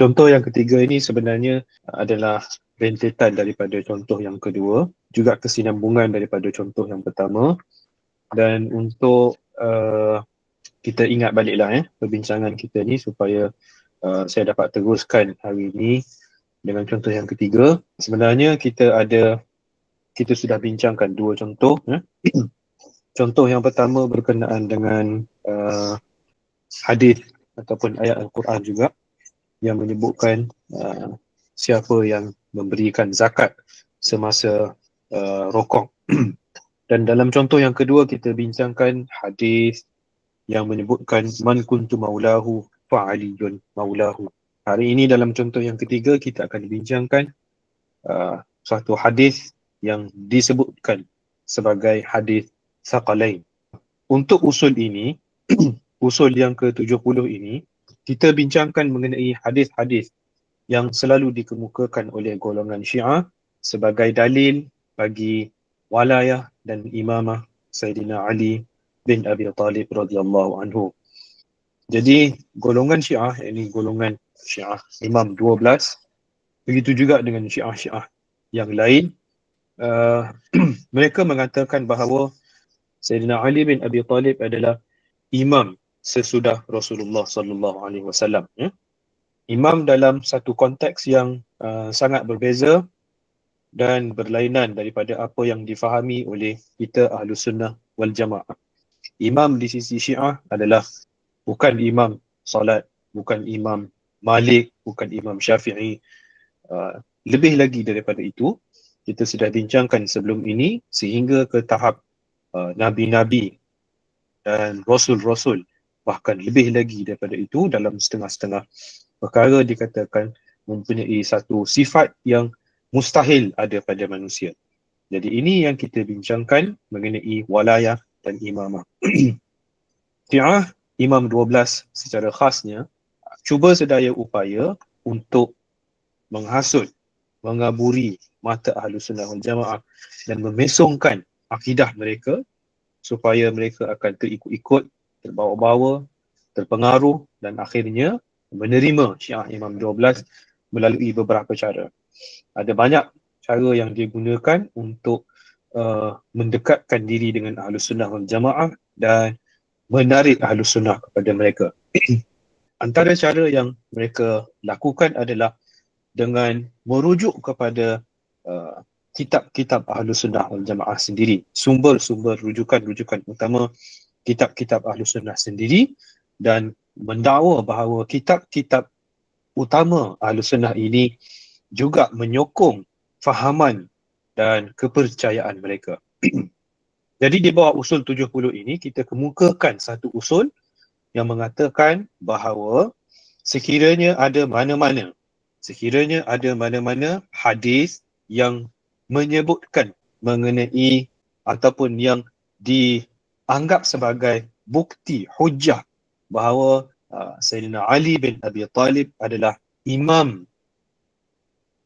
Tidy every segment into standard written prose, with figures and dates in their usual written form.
Contoh yang ketiga ini sebenarnya adalah rentetan daripada contoh yang kedua, juga kesinambungan daripada contoh yang pertama. Dan untuk kita ingat baliklah perbincangan kita ni supaya saya dapat teruskan hari ini dengan contoh yang ketiga. Sebenarnya kita sudah bincangkan dua contoh. Contoh yang pertama berkenaan dengan hadis ataupun ayat Al-Quran juga yang menyebutkan siapa yang memberikan zakat semasa rokok. Dan dalam contoh yang kedua kita bincangkan hadis yang menyebutkan man kuntu maulahu fa'aliyun maulahu. Hari ini dalam contoh yang ketiga kita akan bincangkan suatu hadis yang disebutkan sebagai hadis Thaqalain. Untuk usul ini, usul yang ke-70 ini, kita bincangkan mengenai hadis-hadis yang selalu dikemukakan oleh golongan Syiah sebagai dalil bagi walayah dan imamah Sayyidina Ali bin Abi Talib radhiyallahu anhu. Jadi golongan Syiah, ini golongan Syiah Imam 12, begitu juga dengan Syiah-Syiah yang lain, mereka mengatakan bahawa Sayyidina Ali bin Abi Talib adalah imam sesudah Rasulullah sallallahu alaihi wasallam. Imam dalam satu konteks yang sangat berbeza dan berlainan daripada apa yang difahami oleh kita Ahlus Sunnah wal Jamaah. Imam di sisi Syiah adalah bukan imam salat, bukan imam Malik, bukan imam Syafi'i. Lebih lagi daripada itu, kita sudah bincangkan sebelum ini sehingga ke tahap Nabi-Nabi dan Rasul-Rasul. Bahkan lebih lagi daripada itu, dalam setengah-setengah perkara dikatakan mempunyai satu sifat yang mustahil ada pada manusia. Jadi ini yang kita bincangkan mengenai walayah dan imamah. Syiah Imam 12 secara khasnya cuba sedaya upaya untuk menghasut, mengaburi mata Ahlus Sunnah wal Jamaah dan memesongkan akidah mereka supaya mereka akan terikut-ikut, terbawa-bawa, terpengaruh dan akhirnya menerima Syiah Imam 12 melalui beberapa cara. Ada banyak cara yang digunakan untuk mendekatkan diri dengan Ahlus Sunnah wal Jamaah dan menarik Ahlus Sunnah kepada mereka. Antara cara yang mereka lakukan adalah dengan merujuk kepada kitab-kitab Ahlus Sunnah wal Jamaah sendiri. Sumber-sumber rujukan-rujukan utama kitab-kitab Ahlus Sunnah sendiri dan mendakwa bahawa kitab-kitab utama Ahlus Sunnah ini juga menyokong fahaman dan kepercayaan mereka. Jadi di bawah usul 70 ini kita kemukakan satu usul yang mengatakan bahawa sekiranya ada mana-mana hadis yang menyebutkan mengenai ataupun yang dianggap sebagai bukti hujah bahawa Sayyidina Ali bin Abi Talib adalah imam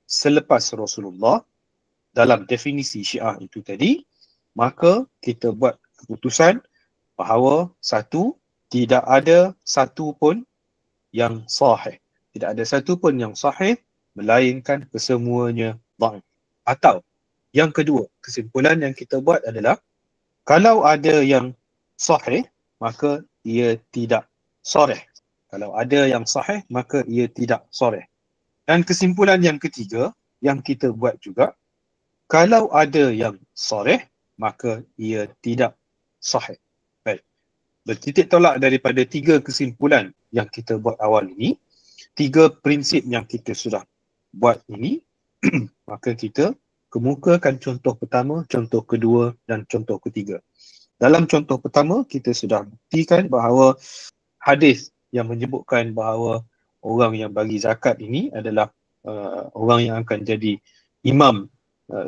selepas Rasulullah dalam definisi Syiah itu tadi, maka kita buat keputusan bahawa satu, tidak ada satu pun yang sahih. Tidak ada satu pun yang sahih melainkan kesemuanya dhaif. Atau yang kedua, kesimpulan yang kita buat adalah kalau ada yang sahih, maka ia tidak sharih. Kalau ada yang sahih, maka ia tidak sharih. Dan kesimpulan yang ketiga yang kita buat juga, kalau ada yang sharih, maka ia tidak sahih. Baik. Bertitik tolak daripada tiga kesimpulan yang kita buat awal ini, tiga prinsip yang kita sudah buat ini, maka kita kemukakan contoh pertama, contoh kedua dan contoh ketiga. Dalam contoh pertama, kita sudah buktikan bahawa hadis yang menyebutkan bahawa orang yang bagi zakat ini adalah orang yang akan jadi imam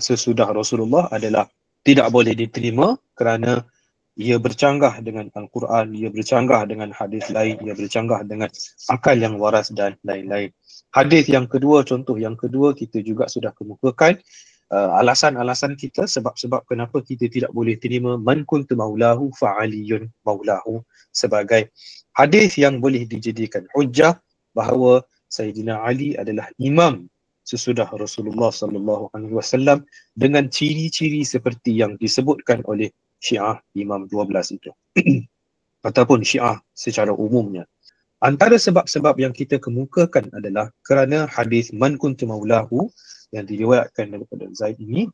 sesudah Rasulullah adalah tidak boleh diterima kerana ia bercanggah dengan Al-Quran, ia bercanggah dengan hadis lain, ia bercanggah dengan akal yang waras dan lain-lain. Hadis yang kedua, contoh yang kedua, kita juga sudah kemukakan alasan-alasan kita, sebab-sebab kenapa kita tidak boleh terima man kuntu maulahu fa'aliyun maulahu sebagai hadis yang boleh dijadikan hujjah bahawa Sayyidina Ali adalah imam sesudah Rasulullah sallallahu alaihi wasallam dengan ciri-ciri seperti yang disebutkan oleh Syiah Imam 12 itu ataupun Syiah secara umumnya. Antara sebab-sebab yang kita kemukakan adalah kerana hadis man kuntu maulahu yang diriwayatkan daripada Zaid ini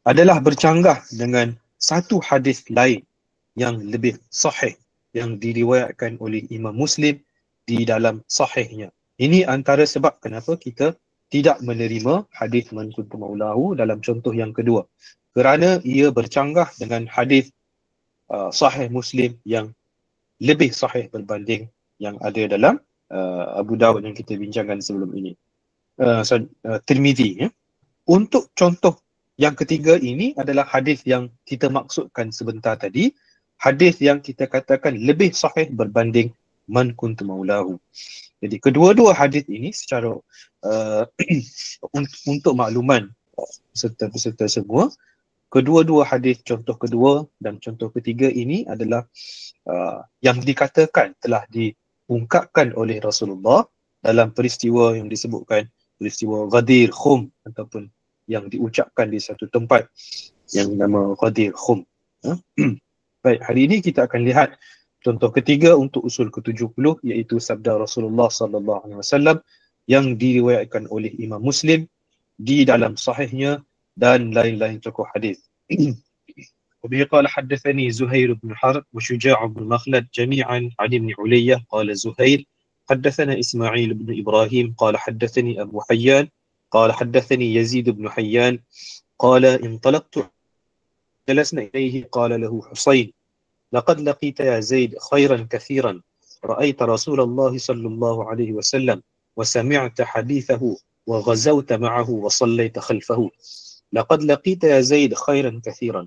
adalah bercanggah dengan satu hadis lain yang lebih sahih yang diriwayatkan oleh Imam Muslim di dalam sahihnya. Ini antara sebab kenapa kita tidak menerima hadis man kuntu maulahu dalam contoh yang kedua. Kerana ia bercanggah dengan hadis sahih Muslim yang lebih sahih berbanding yang ada dalam Abu Dawud yang kita bincangkan sebelum ini. Tirmizi. Ya. Untuk contoh yang ketiga ini adalah hadis yang kita maksudkan sebentar tadi. Hadis yang kita katakan lebih sahih berbanding man kuntu maulahu. Jadi kedua-dua hadis ini secara untuk makluman peserta-peserta semua, kedua-dua hadis contoh kedua dan contoh ketiga ini adalah yang dikatakan telah diungkapkan oleh Rasulullah dalam peristiwa yang disebutkan peristiwa Ghadir Khum ataupun yang diucapkan di satu tempat yang nama Ghadir Khum. Baik, hari ini kita akan lihat contoh ketiga untuk usul ke-70 iaitu sabda Rasulullah sallallahu alaihi wasallam yang diriwayatkan oleh Imam Muslim di dalam sahihnya dan lain-lain tokoh hadis. وبه قال حدثني زهير بن حرب وشجاع بن مخلد جميعا عن ابن علية قال زهير حدثنا إسماعيل بن إبراهيم قال حدثني أبو حيان قال حدثني يزيد بن حيان قال انطلقت جلسنا إليه قال له حسين لقد لقيت يا زيد خيرا كثيرا رأيت رسول الله صلى الله عليه وسلم وسمعت حديثه وغزوت معه وصليت خلفه لقد لقيت يا زيد خيرا كثيرا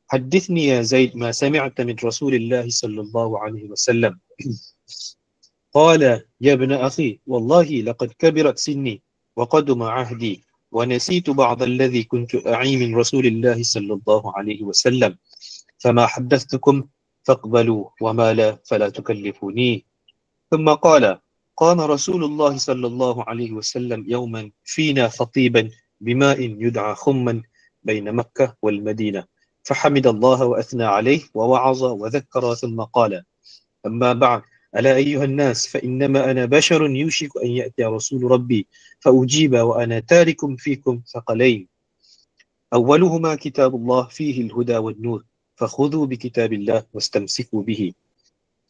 حدثني يا زيد ما سمعت من رسول الله صلى الله عليه وسلم قال يا ابن أخي والله لقد كبرت سني وقدم عهدي ونسيت بعض الذي كنت أعي من رسول الله صلى الله عليه وسلم فما حدثتكم فاقبلوا وما لا فلا تكلفوني ثم قال قام رسول الله صلى الله عليه وسلم يوما فينا خطيبا بماء يدعى خما بين مكة والمدينة فحمد الله وأثنى عليه ووعظ وذكر ثم قال أما بعد ألا أيها الناس فإنما أنا بشر يوشك أن يأتي رسول ربي فأجيب وأنا تارك فيكم ثقلين أولهما كتاب الله فيه الهدى والنور فخذوا بكتاب الله واستمسكوا به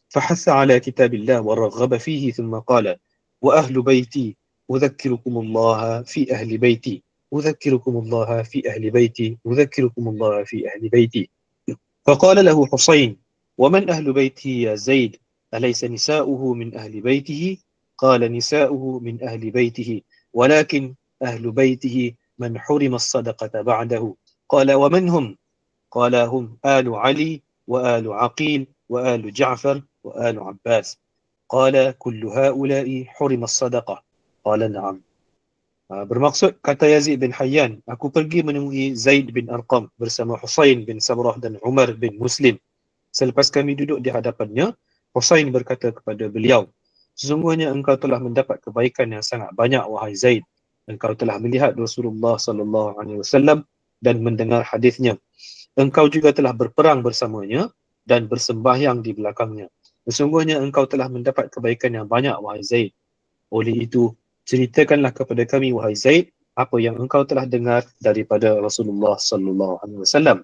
فحث على كتاب الله ورغب فيه ثم قال وأهل بيتي أذكركم الله في أهل بيتي أذكركم الله في أهل بيتي أذكركم الله في أهل بيتي فقال له حسين ومن أهل بيتي يا زيد أليس نساؤه من أهل بيته قال نساؤه من أهل بيته ولكن أهل بيته من حرم الصدقة بعده قال ومن هم قال هم آل علي وآل عقيل وآل جعفر وآل عباس قال كل هؤلاء حرم الصدقة قال نعم. Bermaksud kata Yazid bin Hayyan, aku pergi menemui Zaid bin Arqam bersama Husain bin Samrah dan Umar bin Muslim. Selepas kami duduk di hadapannya, Husain berkata kepada beliau, sesungguhnya engkau telah mendapat kebaikan yang sangat banyak wahai Zaid. Engkau telah melihat Rasulullah sallallahu alaihi wasallam dan mendengar hadisnya. Engkau juga telah berperang bersamanya dan bersembahyang di belakangnya. Sesungguhnya engkau telah mendapat kebaikan yang banyak wahai Zaid. Oleh itu, ceritakanlah kepada kami wahai Zaid apa yang engkau telah dengar daripada Rasulullah sallallahu alaihi wasallam.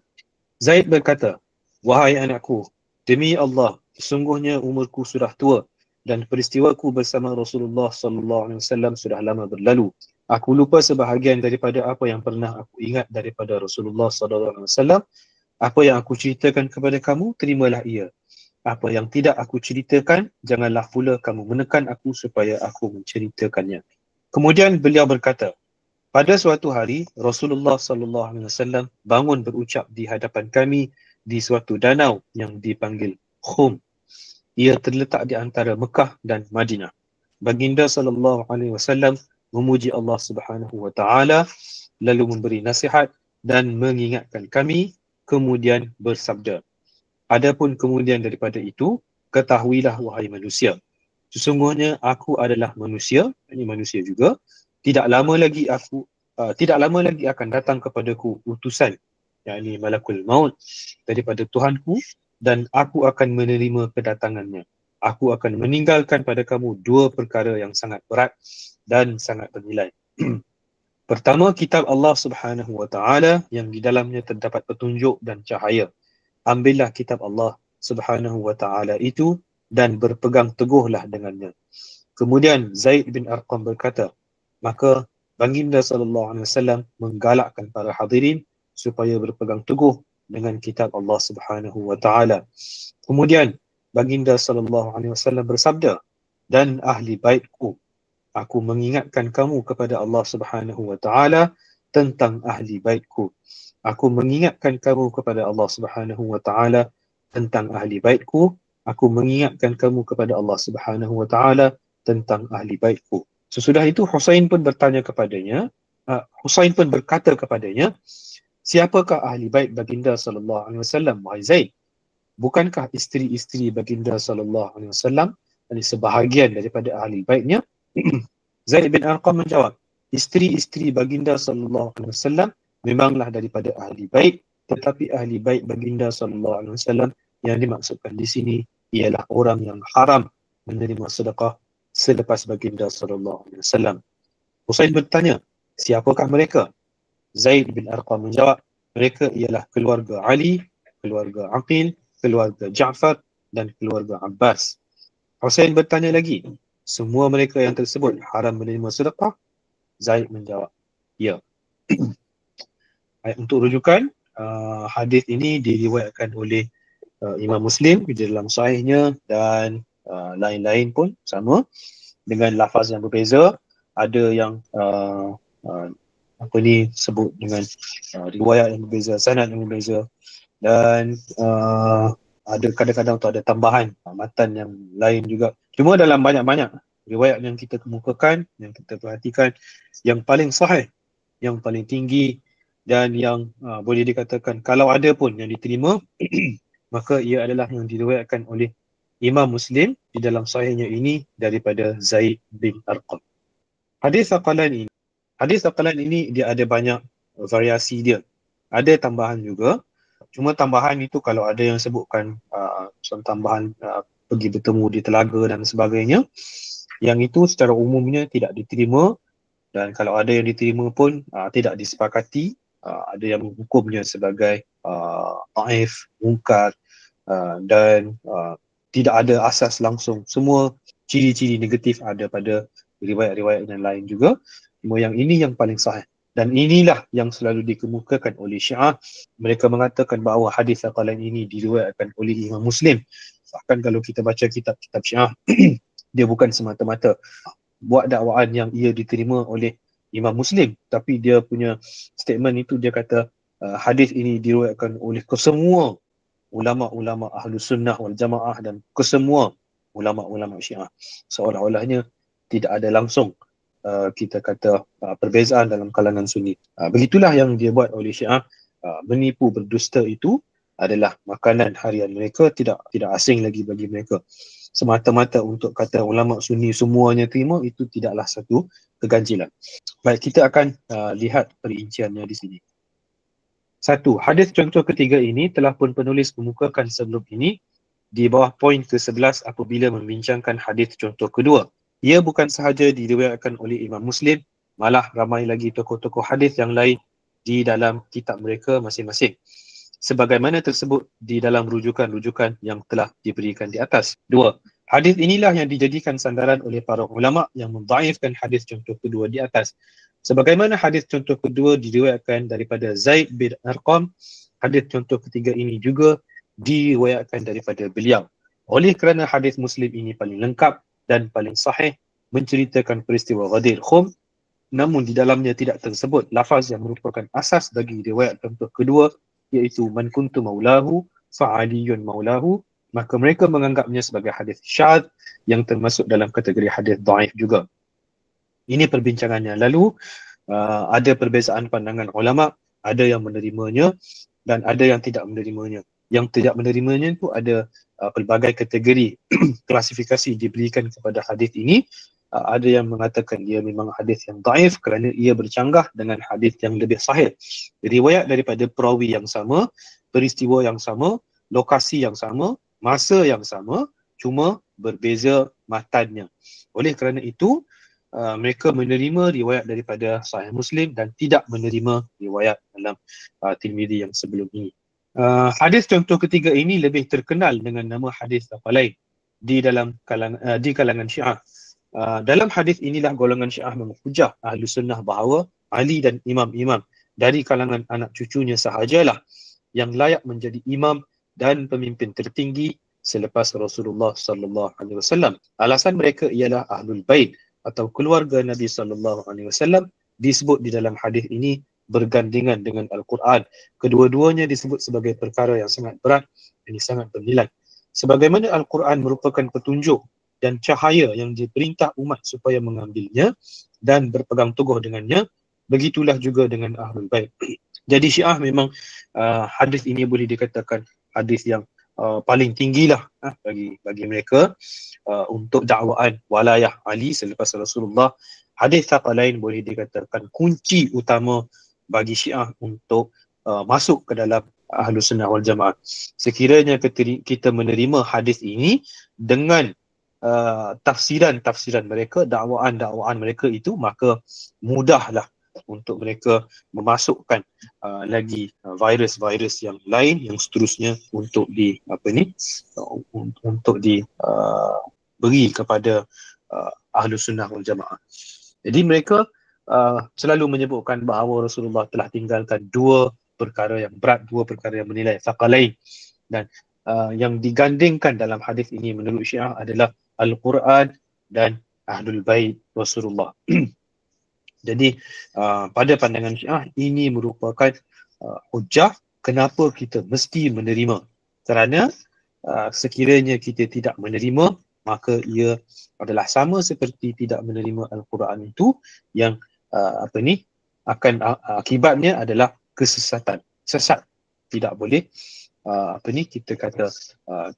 Zaid berkata, wahai anakku, demi Allah, sesungguhnya umurku sudah tua dan peristiwaku bersama Rasulullah sallallahu alaihi wasallam sudah lama berlalu. Aku lupa sebahagian daripada apa yang pernah aku ingat daripada Rasulullah sallallahu alaihi wasallam. Apa yang aku ceritakan kepada kamu, terimalah ia. Apa yang tidak aku ceritakan, janganlah pula kamu menekan aku supaya aku menceritakannya. Kemudian beliau berkata, pada suatu hari Rasulullah sallallahu alaihi wasallam bangun berucap di hadapan kami di suatu danau yang dipanggil Khum. Ia terletak di antara Mekah dan Madinah. Baginda sallallahu alaihi wasallam memuji Allah Subhanahu wa taala, lalu memberi nasihat dan mengingatkan kami, kemudian bersabda, adapun kemudian daripada itu, ketahuilah wahai manusia, Sesungguhnya aku adalah manusia, ini manusia juga. Tidak lama lagi akan datang kepadaku utusan, yakni malakul maut daripada Tuhanku, dan aku akan menerima kedatangannya. Aku akan meninggalkan pada kamu dua perkara yang sangat berat dan sangat bernilai. Pertama, kitab Allah Subhanahu wa taala yang di dalamnya terdapat petunjuk dan cahaya. Ambillah kitab Allah Subhanahu wa taala itu dan berpegang teguhlah dengannya. Kemudian Zaid bin Arqam berkata, maka baginda sallallahu alaihi wasallam menggalakkan para hadirin supaya berpegang teguh dengan kitab Allah Subhanahu wa taala. Kemudian baginda sallallahu alaihi wasallam bersabda, dan ahli baitku, aku mengingatkan kamu kepada Allah Subhanahu wa taala tentang ahli baitku. Aku mengingatkan kamu kepada Allah Subhanahu wa taala tentang ahli baitku. Aku mengingatkan kamu kepada Allah Subhanahu wa taala tentang ahli baitku. Sesudah itu Husain pun bertanya kepadanya, Husain pun berkata kepadanya, siapakah ahli bait baginda sallallahu alaihi wasallam, wahai Zaid? Bukankah isteri-isteri baginda sallallahu alaihi wasallam dan sebahagian daripada ahli baitnya? Zaid bin Arqam menjawab, isteri-isteri baginda sallallahu alaihi wasallam memanglah daripada ahli bait, tetapi ahli bait baginda sallallahu alaihi wasallam yang dimaksudkan di sini ialah orang yang haram menerima sedekah selepas baginda sallallahu alaihi wasallam. Husain bertanya, siapakah mereka? Zaid bin Arqam menjawab, mereka ialah keluarga Ali, keluarga Aqil, keluarga Ja'far dan keluarga Abbas. Husain bertanya lagi, semua mereka yang tersebut haram menerima sedekah? Zaid menjawab, ya. Untuk rujukan, hadis ini diriwayatkan oleh Imam Muslim di dalam sahihnya dan lain-lain pun sama dengan lafaz yang berbeza. Ada yang sebut dengan riwayat yang berbeza, sanad yang berbeza, dan ada kadang-kadang tu ada tambahan matan yang lain juga. Cuma dalam banyak-banyak riwayat yang kita kemukakan, yang kita perhatikan, yang paling sahih, yang paling tinggi dan yang boleh dikatakan kalau ada pun yang diterima maka ia adalah yang diriwayatkan oleh Imam Muslim di dalam sahihnya ini daripada Zaid bin Arqam. Hadis Thaqalain ini dia ada banyak variasi dia. Ada tambahan juga. Cuma tambahan itu kalau ada yang sebutkan tambahan pergi bertemu di telaga dan sebagainya, yang itu secara umumnya tidak diterima, dan kalau ada yang diterima pun tidak disepakati. Ada yang menghukumnya sebagai dhaif, munkar, dan tidak ada asas langsung. Semua ciri-ciri negatif ada pada riwayat-riwayat yang lain juga. Cuma yang ini yang paling sahih. Dan inilah yang selalu dikemukakan oleh Syiah. Mereka mengatakan bahawa hadis Thaqalain ini diriwayatkan oleh Imam Muslim. Bahkan kalau kita baca kitab-kitab Syiah, dia bukan semata-mata buat dakwaan yang ia diterima oleh Imam Muslim, tapi dia punya statement itu dia kata hadis ini diriwayatkan oleh kesemua ulama-ulama Ahlus Sunnah wal Jamaah dan kesemua ulama-ulama Syiah. Seolah-olahnya tidak ada langsung kita kata perbezaan dalam kalangan Sunni. Begitulah yang dia buat oleh Syiah. Menipu, berdusta itu adalah makanan harian mereka, tidak asing lagi bagi mereka. Semata-mata untuk kata ulama Sunni semuanya terima, itu tidaklah satu keganjilan. Baik, kita akan lihat perinciannya di sini. Satu, hadis contoh ketiga ini telah pun penulis kemukakan sebelum ini di bawah poin ke-11 apabila membincangkan hadis contoh kedua. Ia bukan sahaja diriwayatkan oleh Imam Muslim, malah ramai lagi tokoh-tokoh hadis yang lain di dalam kitab mereka masing-masing. Sebagaimana tersebut di dalam rujukan-rujukan yang telah diberikan di atas. Dua, hadis inilah yang dijadikan sandaran oleh para ulama yang mendhaifkan hadis contoh kedua di atas. Sebagaimana hadis contoh kedua diriwayatkan daripada Zaid bin Arqam, hadis contoh ketiga ini juga diriwayatkan daripada beliau. Oleh kerana hadis Muslim ini paling lengkap dan paling sahih menceritakan peristiwa Ghadir Khum, namun di dalamnya tidak tersebut lafaz yang merupakan asas bagi riwayat contoh kedua, iaitu man kuntu maulahu fa'aliyun maulahu, maka mereka menganggapnya sebagai hadis syadz yang termasuk dalam kategori hadis dhaif juga. Ini perbincangannya. Lalu ada perbezaan pandangan ulama, ada yang menerimanya dan ada yang tidak menerimanya. yang tidak menerimanya itu ada pelbagai kategori klasifikasi diberikan kepada hadis ini. Ada yang mengatakan dia memang hadis yang daif kerana ia bercanggah dengan hadis yang lebih sahih. Riwayat daripada perawi yang sama, peristiwa yang sama, lokasi yang sama, masa yang sama, cuma berbeza matannya. Oleh kerana itu, mereka menerima riwayat daripada Sahih Muslim dan tidak menerima riwayat dalam Tirmizi yang sebelum ini. Hadis contoh ketiga ini lebih terkenal dengan nama hadis apa lain di kalangan Syiah. Dalam hadis inilah golongan Syiah menghujah Ahlu Sunnah bahawa Ali dan imam-imam dari kalangan anak cucunya sahajalah yang layak menjadi imam dan pemimpin tertinggi selepas Rasulullah sallallahu alaihi wasallam. Alasan mereka ialah Ahlul Bait atau keluarga Nabi sallallahu alaihi wasallam disebut di dalam hadis ini bergandengan dengan Al-Quran. Kedua-duanya disebut sebagai perkara yang sangat berat dan sangat bernilai. Sebagaimana Al-Quran merupakan petunjuk dan cahaya yang diperintah umat supaya mengambilnya dan berpegang teguh dengannya, begitulah juga dengan Ahlul Bait. Jadi Syiah memang hadis ini boleh dikatakan hadis yang paling tinggilah bagi mereka untuk dakwaan walayah Ali selepas Rasulullah. Hadis apa lain boleh dikatakan kunci utama bagi Syiah untuk masuk ke dalam Ahlus Sunnah wal Jamaah. Sekiranya kita menerima hadis ini dengan tafsiran mereka, dakwaan mereka itu, maka mudahlah untuk mereka memasukkan lagi virus-virus yang lain yang seterusnya untuk beri kepada Ahlus Sunnah wal Jamaah. Jadi mereka selalu menyebutkan bahawa Rasulullah telah tinggalkan dua perkara yang berat, dua perkara yang bernilai thaqalain, dan yang digandingkan dalam hadis ini menurut Syiah adalah Al-Quran dan Ahlul Bait Rasulullah. Jadi pada pandangan Syiah ini merupakan hujah kenapa kita mesti menerima. Kerana sekiranya kita tidak menerima, maka ia adalah sama seperti tidak menerima Al-Quran itu, yang akibatnya adalah kesesatan. Sesat. Tidak boleh kita kata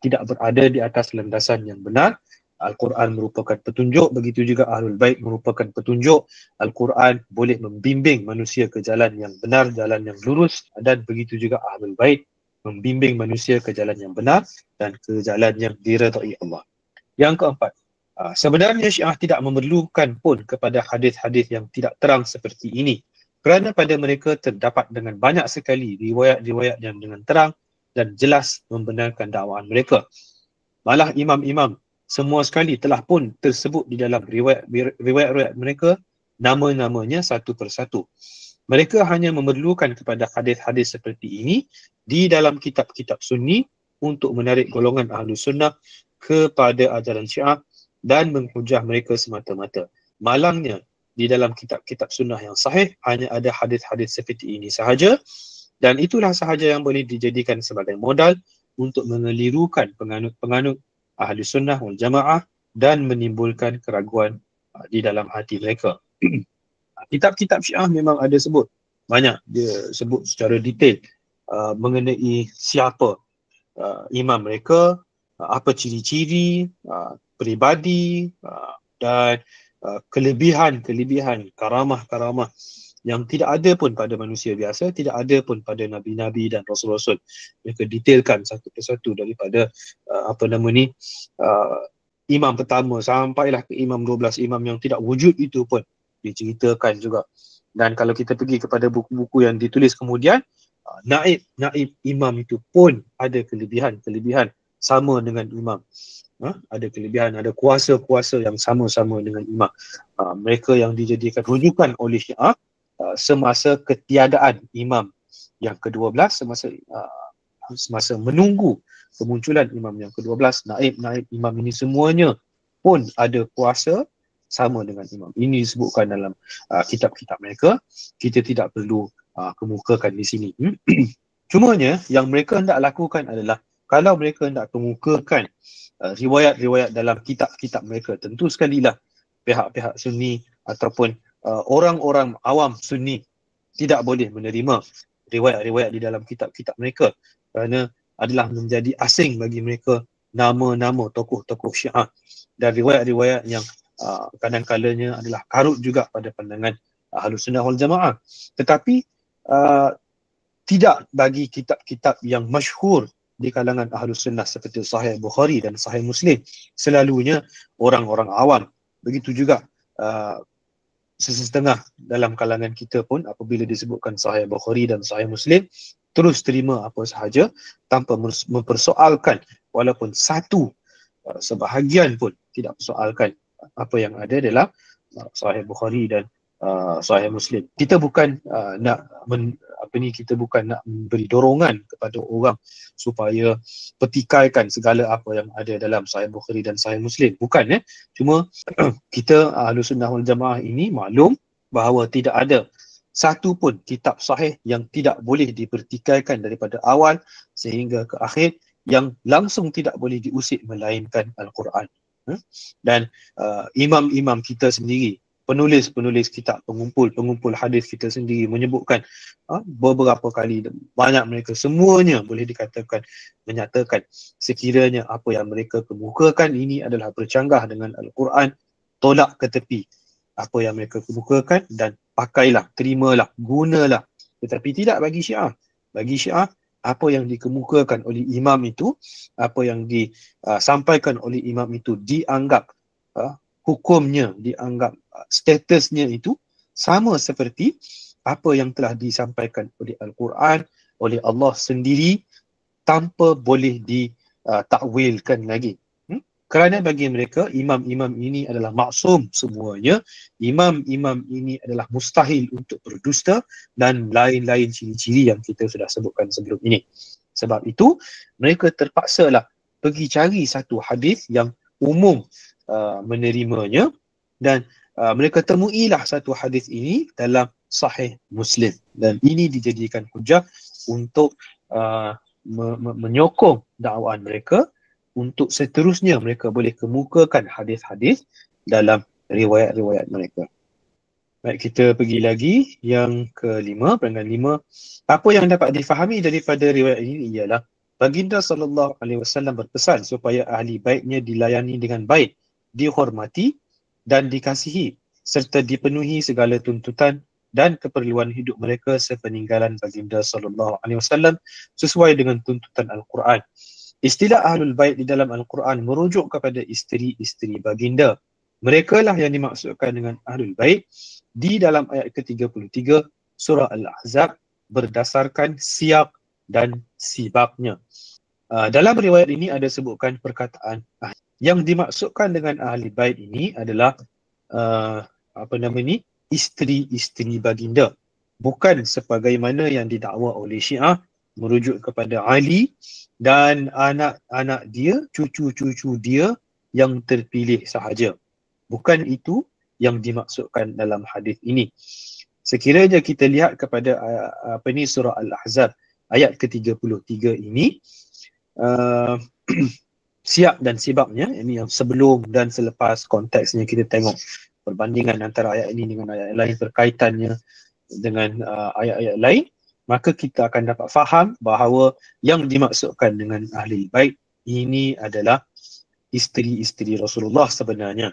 tidak berada di atas landasan yang benar. Al-Quran merupakan petunjuk, begitu juga Ahlul Bait merupakan petunjuk. Al-Quran boleh membimbing manusia ke jalan yang benar, jalan yang lurus, dan begitu juga Ahlul Bait membimbing manusia ke jalan yang benar dan ke jalan yang diredai Allah. Yang keempat, sebenarnya Syiah tidak memerlukan pun kepada hadis-hadis yang tidak terang seperti ini, kerana pada mereka terdapat dengan banyak sekali riwayat-riwayat yang dengan terang dan jelas membenarkan dakwaan mereka. Malah imam-imam semua sekali telah pun tersebut di dalam riwayat-riwayat mereka, nama-namanya satu persatu. Mereka hanya memerlukan kepada hadis-hadis seperti ini di dalam kitab-kitab sunni untuk menarik golongan Ahlus Sunnah kepada ajaran Syiah dan menghujah mereka semata-mata. Malangnya, di dalam kitab-kitab sunnah yang sahih hanya ada hadis-hadis seperti ini sahaja, dan itulah sahaja yang boleh dijadikan sebagai modal untuk mengelirukan penganut-penganut Ahli Sunnah wal Jamaah dan menimbulkan keraguan di dalam hati mereka. Kitab-kitab Syiah memang ada sebut, banyak dia sebut secara detail mengenai siapa imam mereka, apa ciri-ciri, peribadi, dan kelebihan karamah-karamah yang tidak ada pun pada manusia biasa, tidak ada pun pada nabi-nabi dan rasul-rasul. Mereka detailkan satu persatu daripada imam pertama sampailah ke imam 12 imam yang tidak wujud itu pun diceritakan juga. Dan kalau kita pergi kepada buku-buku yang ditulis kemudian, naib imam itu pun ada kelebihan sama dengan imam. Ada kelebihan, ada kuasa-kuasa yang sama-sama dengan imam. Mereka yang dijadikan rujukan oleh Syiah semasa ketiadaan imam yang ke-12, semasa menunggu kemunculan imam yang ke-12, naib imam ini semuanya pun ada kuasa sama dengan imam. Ini disebutkan dalam kitab-kitab mereka. Kita tidak perlu kemukakan di sini. Cumanya yang mereka hendak lakukan adalah, kalau mereka hendak kemukakan riwayat-riwayat dalam kitab-kitab mereka, tentu sekalilah pihak-pihak Sunni ataupun orang-orang awam Sunni tidak boleh menerima riwayat-riwayat di dalam kitab-kitab mereka, kerana adalah menjadi asing bagi mereka nama-nama tokoh-tokoh Syiah dan riwayat-riwayat yang kadang-kalanya adalah karut juga pada pandangan Ahlus Sunnah wal Jamaah. Tetapi tidak bagi kitab-kitab yang masyhur di kalangan Ahlus Sunnah seperti Sahih Bukhari dan Sahih Muslim. Selalunya orang-orang awam. Begitu juga sesetengah dalam kalangan kita pun apabila disebutkan Sahih Bukhari dan Sahih Muslim, terus terima apa sahaja tanpa mempersoalkan, walaupun satu sebahagian pun tidak persoalkan apa yang ada dalam Sahih Bukhari dan Sahih Muslim. Kita bukan kita bukan nak memberi dorongan kepada orang supaya petikaikan segala apa yang ada dalam Sahih Bukhari dan Sahih Muslim. Bukan. Cuma kita Ahlus Sunnah wal Jamaah ini maklum bahawa tidak ada satu pun kitab sahih yang tidak boleh dipertikaikan daripada awal sehingga ke akhir, yang langsung tidak boleh diusik melainkan Al-Quran. Dan imam-imam kita sendiri, penulis-penulis kitab, pengumpul hadis kita sendiri menyebutkan beberapa kali, banyak mereka, semuanya boleh dikatakan menyatakan sekiranya apa yang mereka kemukakan ini adalah bercanggah dengan Al-Quran, tolak ke tepi apa yang mereka kemukakan dan pakailah, terimalah, gunalah. Tetapi tidak bagi Syiah. Bagi Syiah, apa yang dikemukakan oleh imam itu, apa yang disampaikan oleh imam itu dianggap hukumnya, dianggap statusnya itu sama seperti apa yang telah disampaikan oleh Al-Quran, oleh Allah sendiri, tanpa boleh ditakwilkan lagi. Kerana bagi mereka, imam-imam ini adalah maksum semuanya, imam-imam ini adalah mustahil untuk berdusta dan lain-lain ciri-ciri yang kita sudah sebutkan sebelum ini. Sebab itu, mereka terpaksalah pergi cari satu hadis yang umum menerimanya, dan mereka temuilah satu hadis ini dalam Sahih Muslim, dan ini dijadikan hujah untuk menyokong dakwaan mereka untuk seterusnya mereka boleh kemukakan hadis-hadis dalam riwayat-riwayat mereka. Baik, kita pergi lagi yang kelima, peringkat 5. Apa yang dapat difahami daripada riwayat ini ialah Baginda SAW berpesan supaya ahli baitnya dilayani dengan baik, dihormati dan dikasihi, serta dipenuhi segala tuntutan dan keperluan hidup mereka sepeninggalan Baginda SAW sesuai dengan tuntutan Al-Quran. Istilah Ahlul Bait di dalam Al-Quran merujuk kepada isteri-isteri baginda. Mereka lah yang dimaksudkan dengan Ahlul Bait di dalam ayat ke-33 surah Al-Ahzab berdasarkan siyak dan sibabnya. Dalam riwayat ini ada sebutkan perkataan yang dimaksudkan dengan Ahlul Bait ini adalah isteri-isteri baginda. Bukan sebagaimana yang didakwa oleh Syiah merujuk kepada Ali dan anak-anak dia, cucu-cucu dia yang terpilih sahaja. Bukan itu yang dimaksudkan dalam hadis ini. Sekiranya kita lihat kepada surah Al-Ahzab ayat ke-33 ini, siap dan sibabnya, ini yang sebelum dan selepas konteksnya kita tengok perbandingan antara ayat ini dengan ayat lain, berkaitannya dengan ayat-ayat lain, maka kita akan dapat faham bahawa yang dimaksudkan dengan Ahli Bait ini adalah isteri-isteri Rasulullah sebenarnya.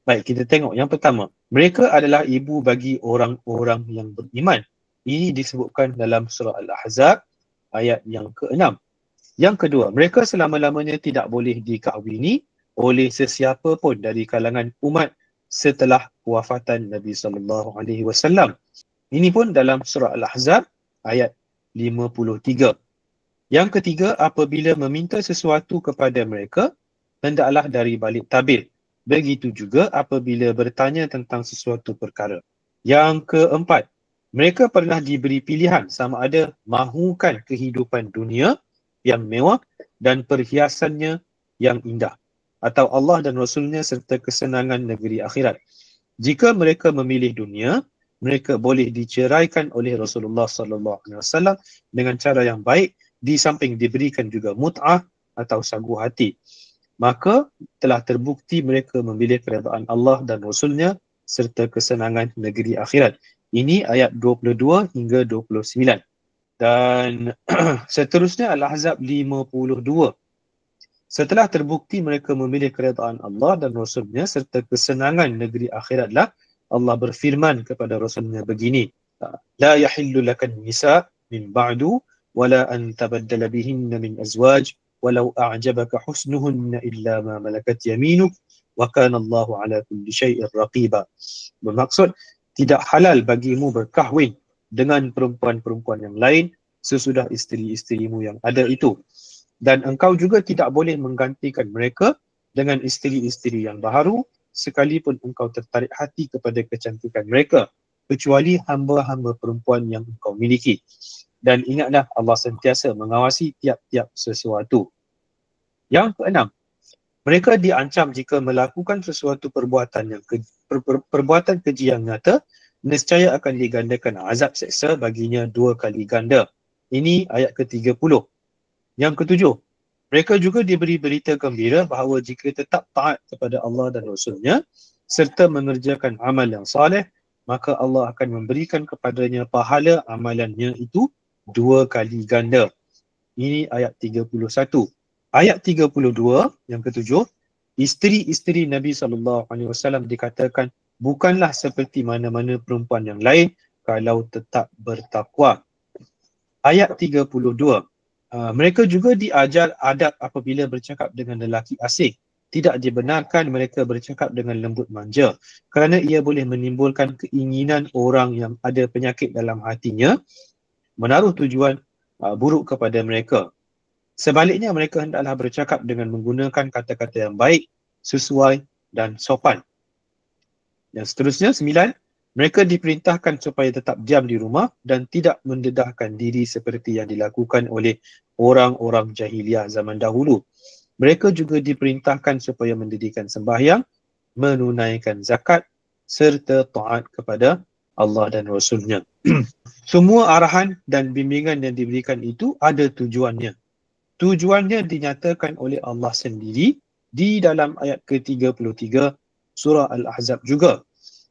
Baik, kita tengok yang pertama. Mereka adalah ibu bagi orang-orang yang beriman. Ini disebutkan dalam surah Al-Ahzab ayat yang ke-6. Yang kedua, mereka selama-lamanya tidak boleh dikahwini oleh sesiapa pun dari kalangan umat setelah wafatan Nabi SAW. Ini pun dalam surah Al-Ahzab ayat 53. Yang ketiga, apabila meminta sesuatu kepada mereka, hendaklah dari balik tabir. Begitu juga apabila bertanya tentang sesuatu perkara. Yang keempat, mereka pernah diberi pilihan sama ada mahukan kehidupan dunia yang mewah dan perhiasannya yang indah, atau Allah dan Rasulnya serta kesenangan negeri akhirat. Jika mereka memilih dunia, mereka boleh diceraikan oleh Rasulullah SAW dengan cara yang baik, di samping diberikan juga mut'ah atau sagu hati. Maka telah terbukti mereka memilih keredaan Allah dan Rasulnya serta kesenangan negeri akhirat. Ini ayat 22 hingga 29. Dan seterusnya Al-Ahzab 52. Setelah terbukti mereka memilih keredaan Allah dan Rasulnya serta kesenangan negeri akhiratlah, Allah berfirman kepada Rasulnya begini, La yahillu lakan nisa min ba'du wala an tabaddala bihinna min azwaj walau a'jabaka husnuhunna illa ma malakat yaminuk wa kana Allahu ala kulli syai'in raqiba. Bermaksud, tidak halal bagimu berkahwin dengan perempuan-perempuan yang lain sesudah isteri-isterimu yang ada itu. Dan engkau juga tidak boleh menggantikan mereka dengan isteri-isteri yang baharu sekalipun engkau tertarik hati kepada kecantikan mereka, kecuali hamba-hamba perempuan yang engkau miliki. Dan ingatlah Allah sentiasa mengawasi tiap-tiap sesuatu. Yang keenam, mereka diancam jika melakukan sesuatu perbuatan yang perbuatan keji yang nyata, nescaya akan digandakan azab seksa baginya 2 kali ganda. Ini ayat ke-30. Yang ketujuh, mereka juga diberi berita gembira bahawa jika tetap taat kepada Allah dan Rasulnya serta mengerjakan amal yang saleh, maka Allah akan memberikan kepadanya pahala amalannya itu 2 kali ganda. Ini ayat 31. Ayat 32, yang ketujuh, isteri-isteri Nabi SAW dikatakan bukanlah seperti mana-mana perempuan yang lain kalau tetap bertakwa. Ayat 32. Mereka juga diajar adab apabila bercakap dengan lelaki asing. Tidak dibenarkan mereka bercakap dengan lembut manja kerana ia boleh menimbulkan keinginan orang yang ada penyakit dalam hatinya menaruh tujuan buruk kepada mereka. Sebaliknya mereka hendaklah bercakap dengan menggunakan kata-kata yang baik, sesuai dan sopan. Yang seterusnya, 9. Mereka diperintahkan supaya tetap diam di rumah dan tidak mendedahkan diri seperti yang dilakukan oleh orang-orang jahiliah zaman dahulu. Mereka juga diperintahkan supaya mendirikan sembahyang, menunaikan zakat serta taat kepada Allah dan Rasulnya. Semua arahan dan bimbingan yang diberikan itu ada tujuannya. Tujuannya dinyatakan oleh Allah sendiri di dalam ayat ke-33 surah Al-Ahzab juga.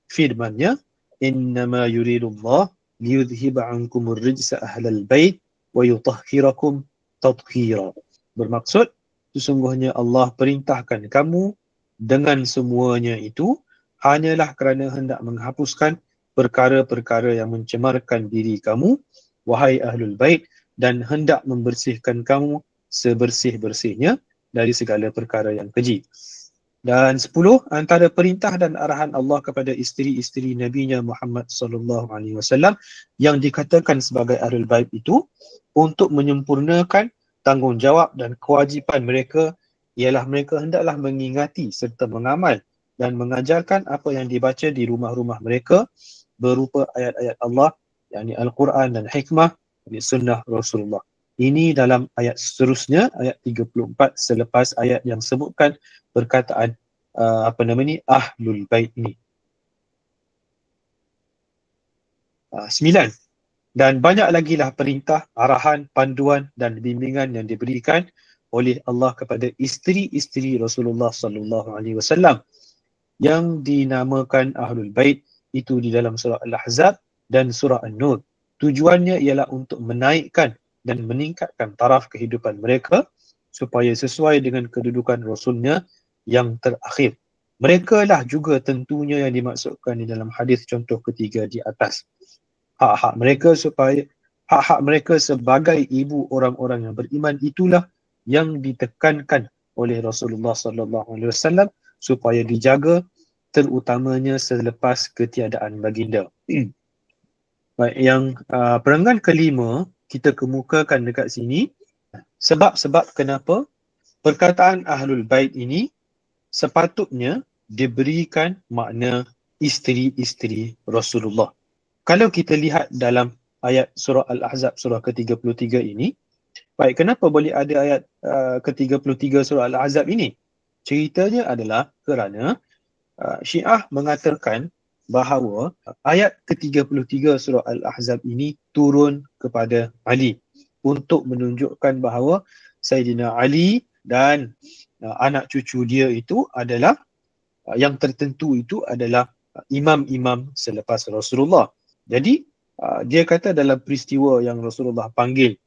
Firman-Nya, innama yuridullah liyudhiba ankumur rijsa ahlal bait wa yutahhirakum tathhira. Bermaksud, sesungguhnya Allah perintahkan kamu dengan semuanya itu hanyalah kerana hendak menghapuskan perkara-perkara yang mencemarkan diri kamu, wahai ahlul bait, dan hendak membersihkan kamu sebersih-bersihnya dari segala perkara yang keji. Dan 10, antara perintah dan arahan Allah kepada isteri-isteri Nabi-Nya Muhammad sallallahu alaihi wasallam yang dikatakan sebagai ahlul bait itu untuk menyempurnakan tanggungjawab dan kewajipan mereka ialah mereka hendaklah mengingati serta mengamal dan mengajarkan apa yang dibaca di rumah-rumah mereka berupa ayat-ayat Allah, yakni Al-Quran dan hikmah dari sunnah Rasulullah. Ini dalam ayat seterusnya, ayat 34 selepas ayat yang sebutkan perkataan ahlul bait ini. 9. Dan banyak lagi lah perintah, arahan, panduan dan bimbingan yang diberikan oleh Allah kepada isteri-isteri Rasulullah sallallahu alaihi wasallam yang dinamakan ahlul bait itu di dalam surah Al-Ahzab dan surah An-Nur. Tujuannya ialah untuk menaikkan dan meningkatkan taraf kehidupan mereka supaya sesuai dengan kedudukan Rasulnya yang terakhir. Mereka lah juga tentunya yang dimaksudkan di dalam hadis contoh ketiga di atas. Hak-hak mereka sebagai ibu orang-orang yang beriman itulah yang ditekankan oleh Rasulullah sallallahu alaihi wasallam supaya dijaga, terutamanya selepas ketiadaan baginda. Baik, yang perenggan kelima kita kemukakan dekat sini sebab-sebab kenapa perkataan ahlul bait ini sepatutnya diberikan makna isteri-isteri Rasulullah. Kalau kita lihat dalam ayat surah Al-Ahzab surah ke-33 ini, baik, kenapa boleh ada ayat ke-33 surah Al-Ahzab ini? Ceritanya adalah kerana Syiah mengatakan bahawa ayat ke-33 surah Al-Ahzab ini turun kepada Ali untuk menunjukkan bahawa Sayyidina Ali dan anak cucu dia itu adalah yang tertentu itu adalah imam-imam selepas Rasulullah. Jadi Dia kata dalam peristiwa yang Rasulullah panggil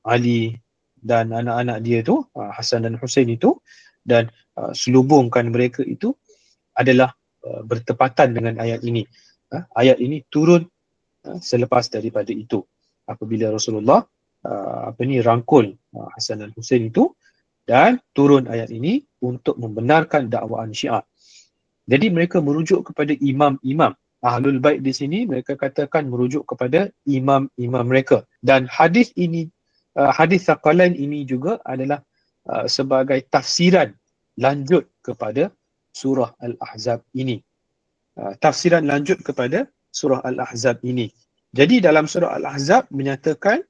Ali dan anak-anak dia tu, Hasan dan Husain itu, dan selubungkan mereka itu adalah bertepatan dengan ayat ini. Ayat ini turun selepas daripada itu, apabila Rasulullah rangkul Hasan dan Husain itu, dan turun ayat ini untuk membenarkan dakwaan Syiah. Jadi mereka merujuk kepada imam-imam. Ahlul Bait di sini mereka katakan merujuk kepada imam-imam mereka. Dan hadis ini, hadis Tsaqalain ini juga adalah sebagai tafsiran lanjut kepada surah Al-Ahzab ini. Tafsiran lanjut kepada surah Al-Ahzab ini. Jadi dalam surah Al-Ahzab menyatakan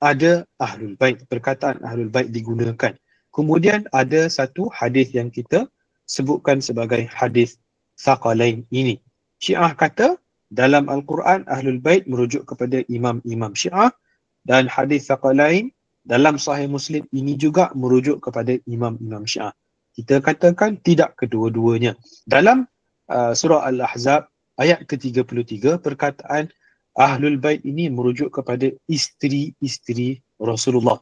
ada Ahlul Bait, perkataan Ahlul Bait digunakan. Kemudian ada satu hadis yang kita sebutkan sebagai hadis Tsaqalain ini. Syiah kata dalam Al-Quran Ahlul Bait merujuk kepada imam-imam Syiah, dan hadis Tsaqalain dalam Sahih Muslim ini juga merujuk kepada imam-imam Syiah. Kita katakan tidak kedua-duanya. Dalam surah Al-Ahzab ayat ke-33, perkataan Ahlul Bait ini merujuk kepada isteri-isteri Rasulullah.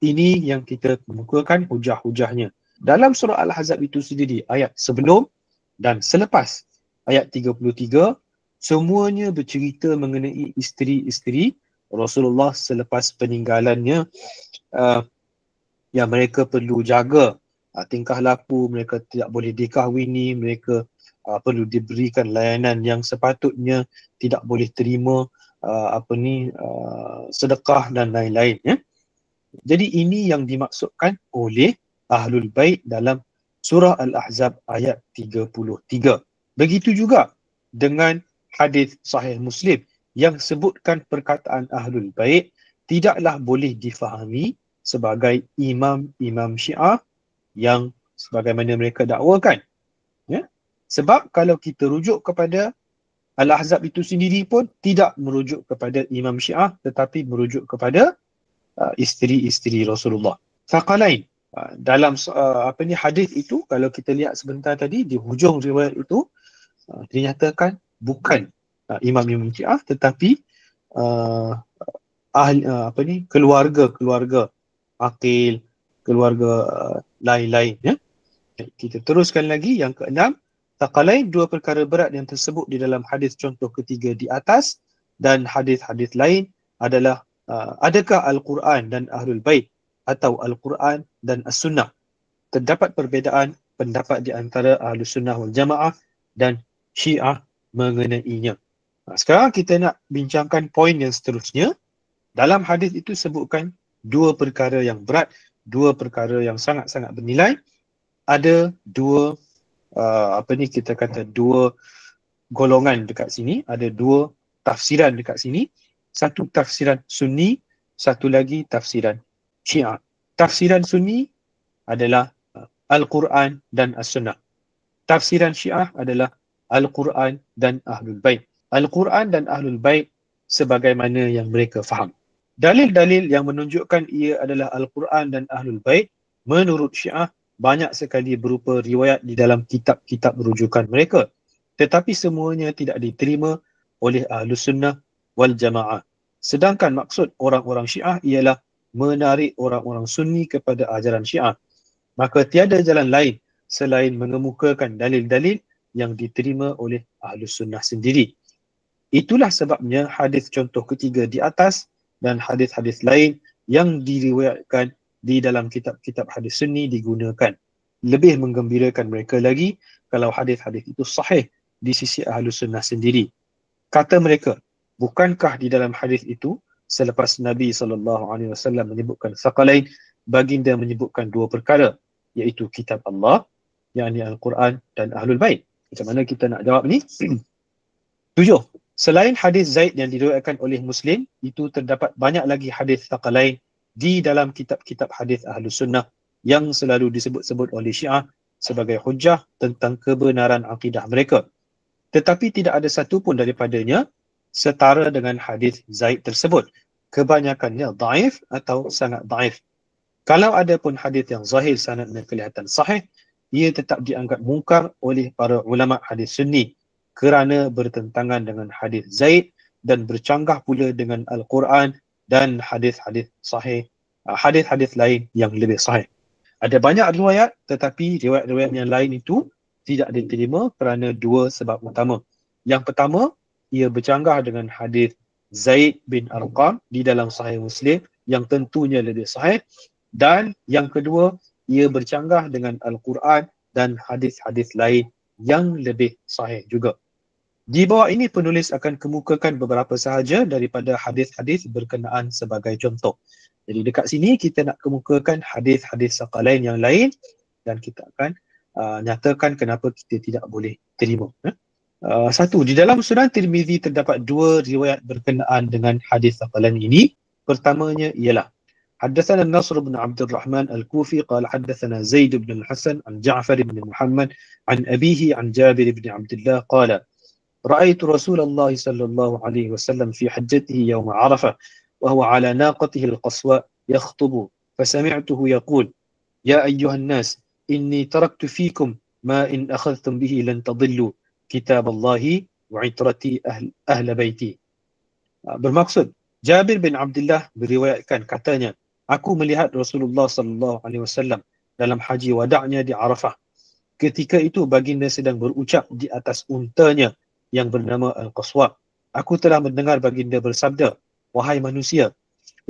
Ini yang kita kemukakan hujah-hujahnya. Dalam surah Al-Ahzab itu sendiri, ayat sebelum dan selepas ayat 33, semuanya bercerita mengenai isteri-isteri Rasulullah selepas peninggalannya, yang mereka perlu jaga tingkah laku, mereka tidak boleh dikahwini, mereka perlu diberikan layanan yang sepatutnya, tidak boleh terima sedekah dan lain-lain, ya. Jadi ini yang dimaksudkan oleh Ahlul Bait dalam surah Al-Ahzab ayat 33. Begitu juga dengan hadis Sahih Muslim yang sebutkan perkataan Ahlul Bait tidaklah boleh difahami sebagai imam-imam Syiah yang sebagaimana mereka dakwakan, ya. Sebab kalau kita rujuk kepada Al-Ahzab itu sendiri pun tidak merujuk kepada imam Syiah, tetapi merujuk kepada isteri-isteri Rasulullah. Tsaqalain dalam hadis itu, kalau kita lihat sebentar tadi di hujung riwayat itu, dinyatakan bukan imam-imam Syiah, tetapi keluarga Aqil, keluarga lain-lain, ya. Kita teruskan lagi yang keenam. Tsaqalain, dua perkara berat yang tersebut di dalam hadis contoh ketiga di atas dan hadis-hadis lain adalah adakah Al-Quran dan Ahlul Bait atau Al-Quran dan As-Sunnah? Terdapat perbezaan pendapat di antara Ahlus Sunnah wal Jamaah dan Syiah mengenainya. Sekarang kita nak bincangkan poin yang seterusnya. Dalam hadis itu sebutkan dua perkara yang berat, dua perkara yang sangat-sangat bernilai. Ada dua dua golongan dekat sini, ada dua tafsiran dekat sini. Satu tafsiran Sunni, satu lagi tafsiran Syiah. Tafsiran Sunni adalah Al-Quran dan As-Sunnah. Tafsiran Syiah adalah Al-Quran dan Ahlul Bait. Al-Quran dan Ahlul Bait sebagaimana yang mereka faham. Dalil-dalil yang menunjukkan ia adalah Al-Quran dan Ahlul Bait menurut Syiah banyak sekali berupa riwayat di dalam kitab-kitab rujukan mereka. Tetapi semuanya tidak diterima oleh Ahlus Sunnah wal Jamaah. Sedangkan maksud orang-orang Syiah ialah menarik orang-orang Sunni kepada ajaran Syiah. Maka tiada jalan lain selain mengemukakan dalil-dalil yang diterima oleh Ahlus Sunnah sendiri. Itulah sebabnya hadis contoh ketiga di atas dan hadis-hadis lain yang diriwayatkan di dalam kitab-kitab hadis Sunni digunakan. Lebih menggembirakan mereka lagi kalau hadis-hadis itu sahih di sisi Ahlus Sunnah sendiri. Kata mereka, bukankah di dalam hadis itu selepas Nabi SAW menyebutkan Tsaqalain, baginda menyebutkan dua perkara, iaitu kitab Allah, yakni Al-Quran dan Ahlul Bait. Macam mana kita nak jawab ni? 7. Selain hadis Zaid yang diriwayatkan oleh Muslim, itu terdapat banyak lagi hadis Tsaqalain di dalam kitab-kitab hadis Ahlus Sunnah yang selalu disebut-sebut oleh Syiah sebagai hujah tentang kebenaran akidah mereka. Tetapi tidak ada satu pun daripadanya setara dengan hadis Zaid tersebut. Kebanyakannya daif atau sangat daif. Kalau ada pun hadis yang zahir sanadnya kelihatan sahih, ia tetap dianggap mungkar oleh para ulama hadis Sunni. kerana bertentangan dengan hadis Zaid dan bercanggah pula dengan Al-Quran dan hadis-hadis sahih, hadis-hadis lain yang lebih sahih. Ada banyak riwayat, tetapi riwayat-riwayat yang lain itu tidak diterima kerana dua sebab utama. Yang pertama, ia bercanggah dengan hadis Zaid bin Arqam di dalam Sahih Muslim yang tentunya lebih sahih, dan yang kedua, ia bercanggah dengan Al-Quran dan hadis-hadis lain yang lebih sahih juga. Di bawah ini penulis akan kemukakan beberapa sahaja daripada hadis-hadis berkenaan sebagai contoh. Jadi dekat sini kita nak kemukakan hadis-hadis sakalain yang lain dan kita akan nyatakan kenapa kita tidak boleh terima. Satu, di dalam Sunan Tirmizi terdapat dua riwayat berkenaan dengan hadis sakalain ini. Pertamanya ialah حدثنا النصر بن عبد الرحمن الكوفي قال حدثنا زيد بن الحسن عن جعفر بن محمد عن أبيه عن جابر بن عبد الله قال رأيت رسول الله صلى الله عليه وسلم في حجته يوم عرفة وهو على ناقته القصواء يخطب فسمعته يقول يا أيها الناس إني تركت فيكم ما إن أخذتم به لن تضلوا كتاب الله وعترتي أهل بيتي. Bermaksud, Jabir bin Abdullah beriwayatkan katanya, aku melihat Rasulullah sallallahu alaihi wasallam dalam haji wada'nya di Arafah. Ketika itu baginda sedang berucap di atas untanya yang bernama Al-Qaswa. Aku telah mendengar baginda bersabda, wahai manusia,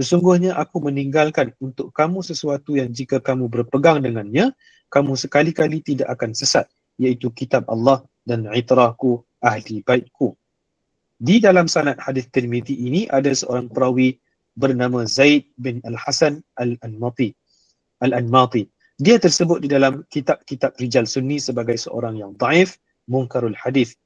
sesungguhnya aku meninggalkan untuk kamu sesuatu yang jika kamu berpegang dengannya, kamu sekali-kali tidak akan sesat, iaitu kitab Allah dan itrahku, ahli baitku. Di dalam sanad hadis Tirmizi ini ada seorang perawi bernama Zaid bin Al-Hasan Al-Anmati. Dia tersebut di dalam kitab-kitab rijal sunni sebagai seorang yang dhaif, munkarul hadis.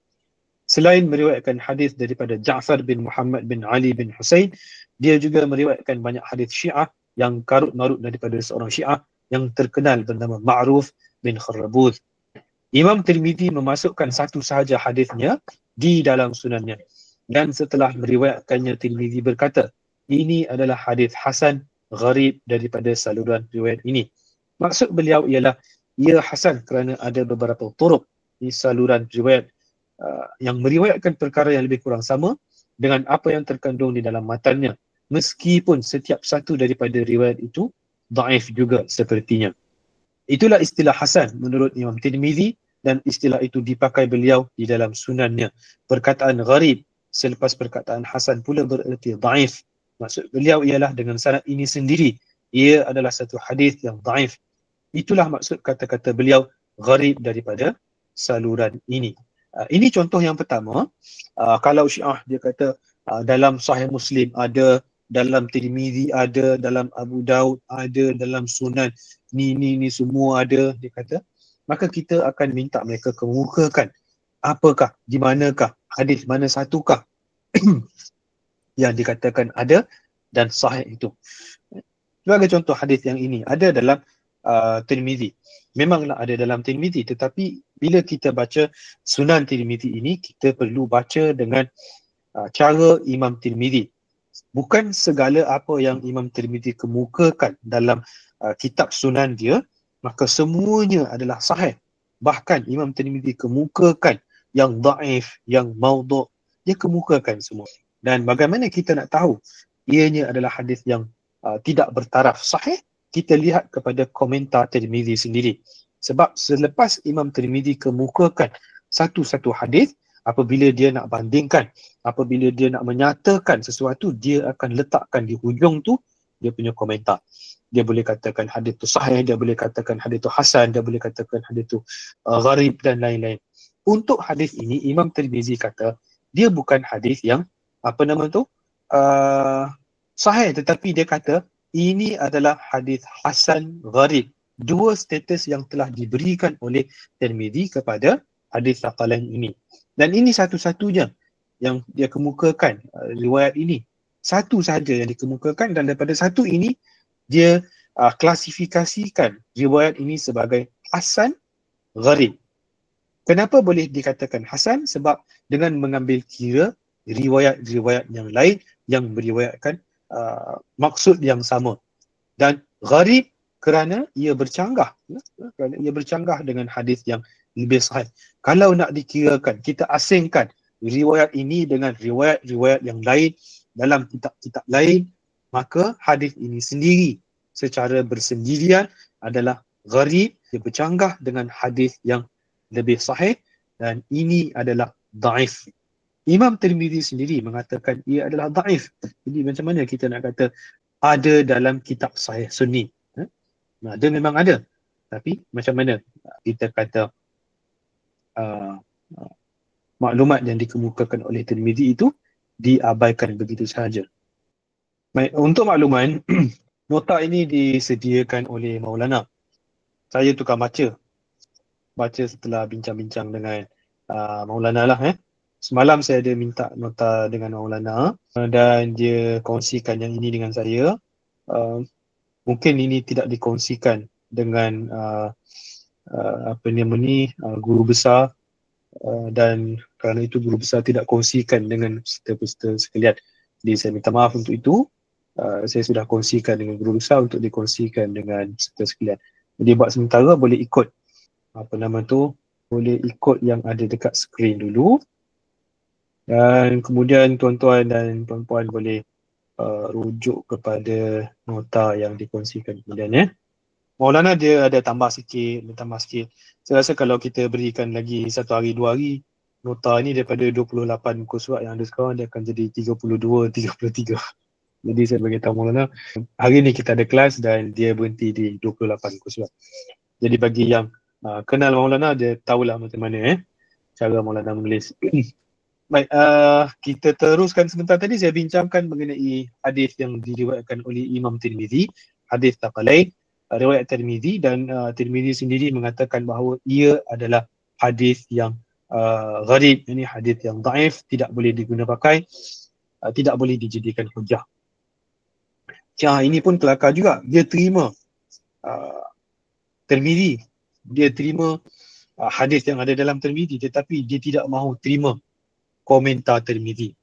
Selain meriwayatkan hadis daripada Ja'far bin Muhammad bin Ali bin Husain, dia juga meriwayatkan banyak hadis Syiah yang karut-marut daripada seorang Syiah yang terkenal bernama Ma'ruf bin Kharrabuz. Imam Tirmizi memasukkan satu sahaja hadisnya di dalam sunannya. Dan setelah meriwayatkannya, Tirmizi berkata, ini adalah hadis hasan gharib daripada saluran riwayat ini. Maksud beliau ialah ia hasan kerana ada beberapa turuq di saluran riwayat yang meriwayatkan perkara yang lebih kurang sama dengan apa yang terkandung di dalam matannya, meskipun setiap satu daripada riwayat itu dhaif juga sepertinya. Itulah istilah hasan menurut Imam Tirmizi, dan istilah itu dipakai beliau di dalam sunannya. Perkataan gharib selepas perkataan hasan pula bererti dhaif. Maksud beliau ialah dengan sanad ini sendiri, ia adalah satu hadis yang dhaif. Itulah maksud kata-kata beliau gharib daripada saluran ini. Ini contoh yang pertama. Kalau Syiah dia kata dalam Sahih Muslim ada, dalam Tirmizi ada, dalam Abu Daud ada, dalam Sunan ni semua ada, dia kata, maka kita akan minta mereka kemukakan apakah, di manakah, hadis mana satukah yang dikatakan ada dan sahih itu. Sebagai contoh hadis yang ini ada dalam Tirmizi. Memanglah ada dalam Tirmizi, tetapi bila kita baca Sunan Tirmizi ini, kita perlu baca dengan cara Imam Tirmizi. Bukan segala apa yang Imam Tirmizi kemukakan dalam kitab Sunan dia, maka semuanya adalah sahih. Bahkan Imam Tirmizi kemukakan yang dhaif, yang maudhu', dia kemukakan semua. Dan bagaimana kita nak tahu ianya adalah hadis yang tidak bertaraf sahih? Kita lihat kepada komentar Tirmizi sendiri. Sebab selepas Imam Tirmizi kemukakan satu-satu hadis, apabila dia nak bandingkan, apabila dia nak menyatakan sesuatu, dia akan letakkan di hujung tu dia punya komentar. Dia boleh katakan hadis tu sahih, dia boleh katakan hadis tu hasan, dia boleh katakan hadis tu gharib dan lain-lain. Untuk hadis ini, Imam Tirmizi kata dia bukan hadis yang sahih, tetapi dia kata ini adalah hadis hasan gharib. Dua status yang telah diberikan oleh Tirmizi kepada hadis saqalain ini. Dan ini satu-satunya yang dia kemukakan, riwayat ini. Satu sahaja yang dikemukakan, dan daripada satu ini dia klasifikasikan riwayat ini sebagai hasan gharib. Kenapa boleh dikatakan hasan? Sebab dengan mengambil kira riwayat-riwayat yang lain yang meriwayatkan maksud yang sama. Dan gharib kerana ia bercanggah, dengan hadis yang lebih sahih. Kalau nak dikirakan, kita asingkan riwayat ini dengan riwayat-riwayat yang lain dalam kitab-kitab lain, maka hadis ini sendiri secara bersendirian adalah gharib, dia bercanggah dengan hadis yang lebih sahih, dan ini adalah daif. Imam Tirmizi sendiri mengatakan ia adalah daif. Jadi macam mana kita nak kata ada dalam kitab sahih sunni? Ada, memang ada. Tapi macam mana kita kata maklumat yang dikemukakan oleh Tirmizi itu diabaikan begitu sahaja. Baik, untuk makluman, nota ini disediakan oleh Maulana. Saya tukar baca setelah bincang-bincang dengan Maulana lah. Semalam saya ada minta nota dengan Maulana dan dia kongsikan yang ini dengan saya. Mungkin ini tidak dikongsikan dengan guru besar, dan kerana itu guru besar tidak kongsikan dengan peserta-peserta sekalian. Jadi saya minta maaf untuk itu. Saya sudah kongsikan dengan guru besar untuk dikongsikan dengan peserta sekalian. Jadi buat sementara boleh ikut boleh ikut yang ada dekat skrin dulu. Dan kemudian tuan-tuan dan puan-puan boleh rujuk kepada nota yang dikongsikan kemudian. Maulana dia ada tambah sikit. Saya rasa kalau kita berikan lagi 1 hari 2 hari, nota ni daripada 28 muka surat yang ada sekarang, dia akan jadi 32, 33. Jadi saya beritahu Maulana, hari ni kita ada kelas dan dia berhenti di 28 muka surat. Jadi bagi yang kenal Maulana, dia tahulah macam mana cara Maulana menulis. Baik, kita teruskan sebentar. Tadi saya bincangkan mengenai hadis yang diriwayatkan oleh Imam Tirmizi, hadis Thaqalain, riwayat Tirmizi, dan Tirmizi sendiri mengatakan bahawa ia adalah hadis yang gharib, ini hadis yang daif, tidak boleh diguna pakai, tidak boleh dijadikan hujah. Ini pun kelakar juga, dia terima Tirmizi, dia terima hadis yang ada dalam Tirmizi, tetapi dia tidak mahu terima komentar Tirmizi.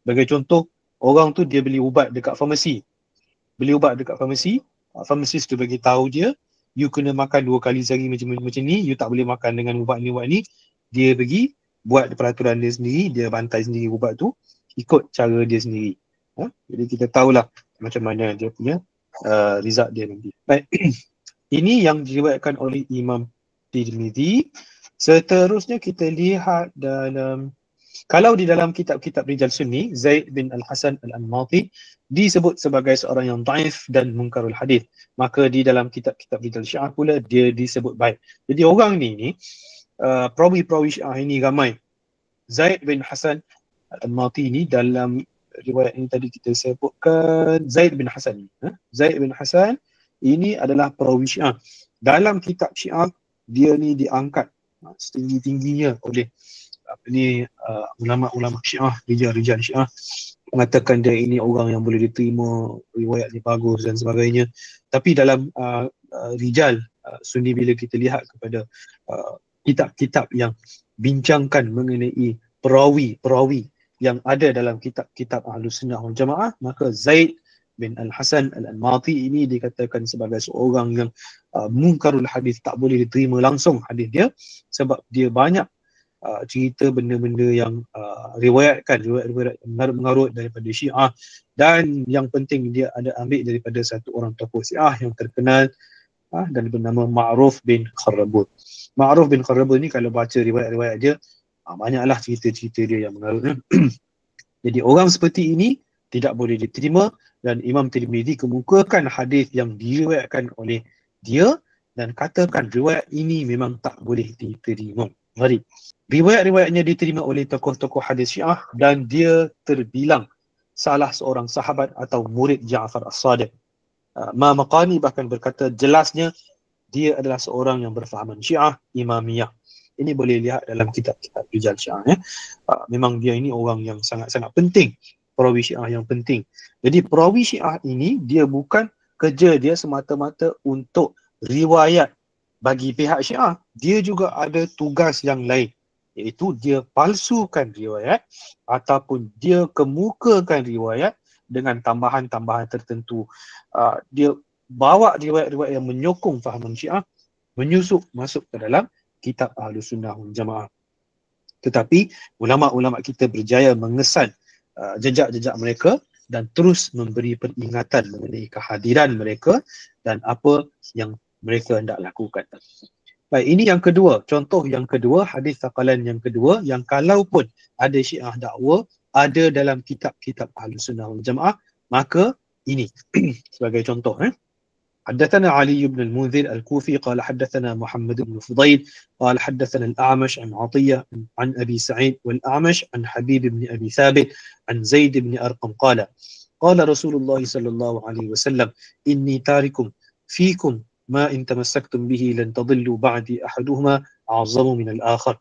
Bagi contoh, orang tu dia beli ubat dekat farmasi. Farmasis tu bagi tahu dia, you kena makan 2 kali sehari macam ni, you tak boleh makan dengan ubat ni. Dia pergi buat peraturan dia sendiri, dia bantai sendiri ubat tu, ikut cara dia sendiri. Jadi kita tahulah macam mana dia punya result dia nanti. Baik. Ini yang diriwayatkan oleh Imam Tirmizi. Seterusnya kita lihat dalam, kalau di dalam kitab-kitab Rijal Sunni, Zaid bin Al-Hasan Al-Anmati disebut sebagai seorang yang daif dan munkarul hadis. Maka di dalam kitab-kitab Rijal Syiah pula dia disebut baik. Jadi orang ni perawi-perawi Syiah ini ramai. Zaid bin Hasan Al-Anmati ini dalam riwayat ini tadi kita sebutkan Zaid bin Hasan. Zaid bin Hasan ini adalah perawi Syiah. Dalam kitab Syiah dia ni diangkat setinggi-tingginya oleh ulama-ulama Syiah, rijal Syiah, mengatakan dia ini orang yang boleh diterima, riwayat ni bagus dan sebagainya. Tapi dalam rijal Sunni, bila kita lihat kepada kitab-kitab yang bincangkan mengenai perawi-perawi yang ada dalam kitab-kitab Ahlus Sunnah wal Jamaah, maka Zaid bin Al-Hasan Al-Anmati ini dikatakan sebagai seorang yang munkarul hadis, tak boleh diterima langsung hadis dia, sebab dia banyak cerita benda-benda yang riwayat mengarut daripada Syiah, dan yang penting dia ada ambil daripada satu orang tokoh Syiah yang terkenal dan bernama Ma'ruf bin Kharrabud. Ma'ruf bin Kharrabud ni kalau baca riwayat-riwayat dia, banyaklah cerita-cerita dia yang mengarut. Jadi orang seperti ini tidak boleh diterima, dan Imam Tirmizi kemukakan hadis yang diriwayatkan oleh dia dan katakan riwayat ini memang tak boleh diterima. Mari. Riwayat-riwayatnya diterima oleh tokoh-tokoh hadis Syiah dan dia terbilang salah seorang sahabat atau murid Ja'far As-Sadiq. Maqani bahkan berkata jelasnya dia adalah seorang yang berfahaman Syiah Imamiyah. Ini boleh lihat dalam kitab-kitab Rijal Syiah. Memang dia ini orang yang sangat-sangat penting, perawi Syiah yang penting. Jadi perawi Syiah ini dia bukan kerja dia semata-mata untuk riwayat bagi pihak Syiah, dia juga ada tugas yang lain, iaitu dia palsukan riwayat ataupun dia kemukakan riwayat dengan tambahan-tambahan tertentu. Dia bawa riwayat-riwayat yang menyokong fahaman Syiah, menyusup masuk ke dalam kitab Ahlus Sunnah wal Jamaah. Tetapi ulama-ulama kita berjaya mengesan jejak-jejak mereka dan terus memberi peringatan mengenai kehadiran mereka dan apa yang mereka hendak lakukan. Baik, ini yang kedua. Contoh yang kedua, hadis thaqalan yang kedua, yang kalaupun ada Syiah dakwa, ada dalam kitab-kitab Ahlus Sunnah wal Jamaah, maka ini sebagai contoh. حدثنا علي بن المنذر الكوفي قال حدثنا محمد بن فضيل قال حدثنا الأعمش عن عطية عن أبي سعيد والأعمش عن حبيب بن أبي ثابت عن زيد بن أرقم قال قال رسول الله صلى الله عليه وسلم إني تارك فيكم ما إن تمسكتم به لن تضلوا بعدي أحدهما أعظم من الآخر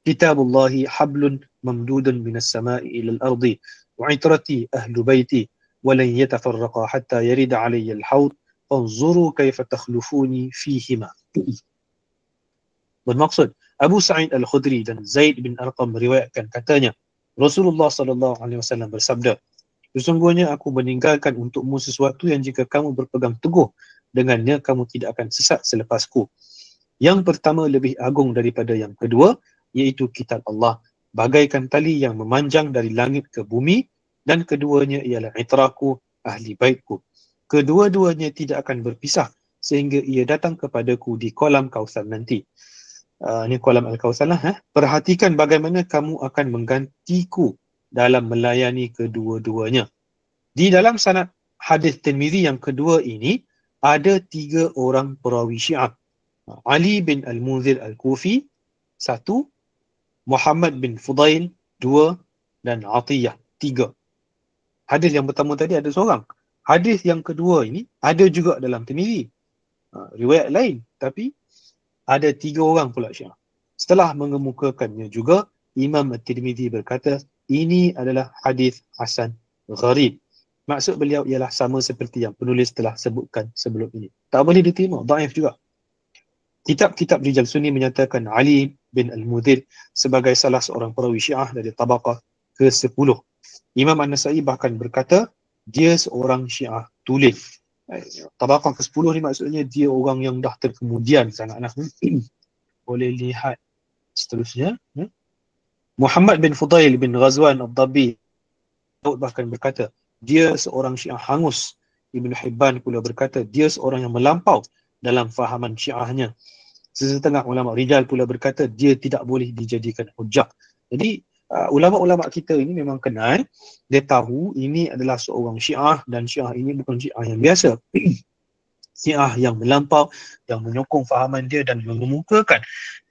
كتاب الله حبل ممدود من السماء إلى الأرض وعترتي أهل بيتي ولن يتفرقا حتى يرد علي الحوض Anzuru kaifa takhlufuni fihima. Bermaksud, Abu Sa'id Al-Khudri dan Zaid bin Arqam meriwayatkan katanya, Rasulullah SAW bersabda, sesungguhnya aku meninggalkan untukmu sesuatu yang jika kamu berpegang teguh dengannya, kamu tidak akan sesat selepasku. Yang pertama lebih agung daripada yang kedua, iaitu kitab Allah, bagaikan tali yang memanjang dari langit ke bumi, dan keduanya ialah itraku, ahli baitku. Kedua-duanya tidak akan berpisah sehingga ia datang kepadaku di kolam Kausar nanti. Ini kolam Al-Kausar lah. Perhatikan bagaimana kamu akan menggantiku dalam melayani kedua-duanya. Di dalam sanad hadis Tirmizi yang kedua ini, ada 3 orang perawi Syiah. Ali bin Al-Munzir Al-Kufi, 1, Muhammad bin Fudail, 2, dan Atiyah, 3. Hadis yang pertama tadi ada seorang. Hadis yang kedua ini ada juga dalam Tirmizi. Riwayat lain, tapi ada 3 orang pula Syiah. Setelah mengemukakannya juga, Imam At-Tirmizi berkata, ini adalah hadis hasan gharib. Maksud beliau ialah sama seperti yang penulis telah sebutkan sebelum ini. Tak boleh diterima, dhaif juga. Kitab-kitab Rijal Sunni menyatakan Ali bin Al-Mudhir sebagai salah seorang perawi Syiah dari tabaqah ke-10. Imam An-Nasa'i bahkan berkata, dia seorang Syiah tulis. Tabaqah ke-10 ni maksudnya dia orang yang dah terkemudian sangat. Boleh lihat seterusnya. Muhammad bin Fudail bin Ghazwan Ad-Dabbi bahkan berkata, dia seorang Syiah hangus. Ibn Hibban pula berkata, dia seorang yang melampau dalam fahaman Syiahnya. Sesetengah ulama rijal pula berkata, dia tidak boleh dijadikan hujjah. Jadi ulama-ulama kita ini memang kenal, dia tahu ini adalah seorang Syiah dan Syiah ini bukan Syiah yang biasa. Syiah yang melampau, yang menyokong fahaman dia dan mengemukakan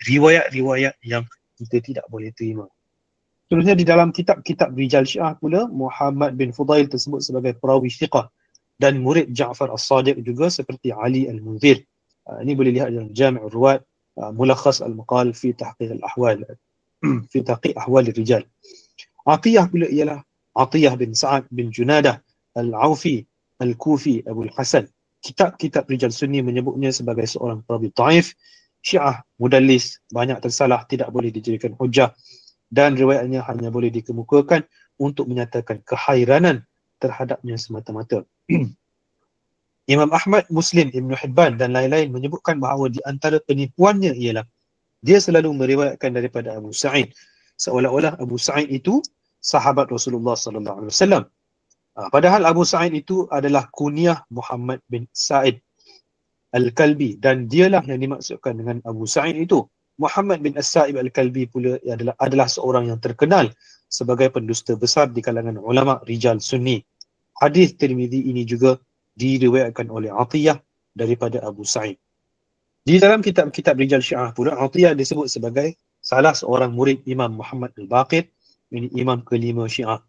riwayat-riwayat yang kita tidak boleh terima. Seterusnya di dalam kitab-kitab Rijal Syiah pula, Muhammad bin Fudail tersebut sebagai perawi thiqah dan murid Ja'far As-Sadiq juga seperti Ali Al-Munzir. Ini boleh lihat dalam Jami' Ruwat, Mulakhas Al-Maqal fi Tahqiq Al-Ahwal. fi Tahqiq Ahwal Rijal. Atiyah pula ialah Atiyah bin Sa'ad bin Junadah Al-Aufi Al-Kufi Abu Al-Hasan. Kitab-kitab Rijal Sunni menyebutnya sebagai seorang perawi dhaif, Syiah, mudallis, banyak tersalah, tidak boleh dijadikan hujah, dan riwayatnya hanya boleh dikemukakan untuk menyatakan kehairanan terhadapnya semata-mata. Imam Ahmad, Muslim, Ibn Hibban dan lain-lain menyebutkan bahawa di antara penipuannya ialah dia selalu meriwayatkan daripada Abu Sa'id, seolah-olah Abu Sa'id itu sahabat Rasulullah sallallahu alaihi wasallam. Padahal Abu Sa'id itu adalah kunyah Muhammad bin Sa'id Al-Kalbi, dan dialah yang dimaksudkan dengan Abu Sa'id itu. Muhammad bin As-Sa'ib Al-Kalbi pula adalah seorang yang terkenal sebagai pendusta besar di kalangan ulama Rijal Sunni. Hadis Tirmizi ini juga diriwayatkan oleh Atiyah daripada Abu Sa'id. Di dalam kitab-kitab Rijal Syiah pula, Atiyah disebut sebagai salah seorang murid Imam Muhammad Al-Baqir, ini imam kelima Syiah.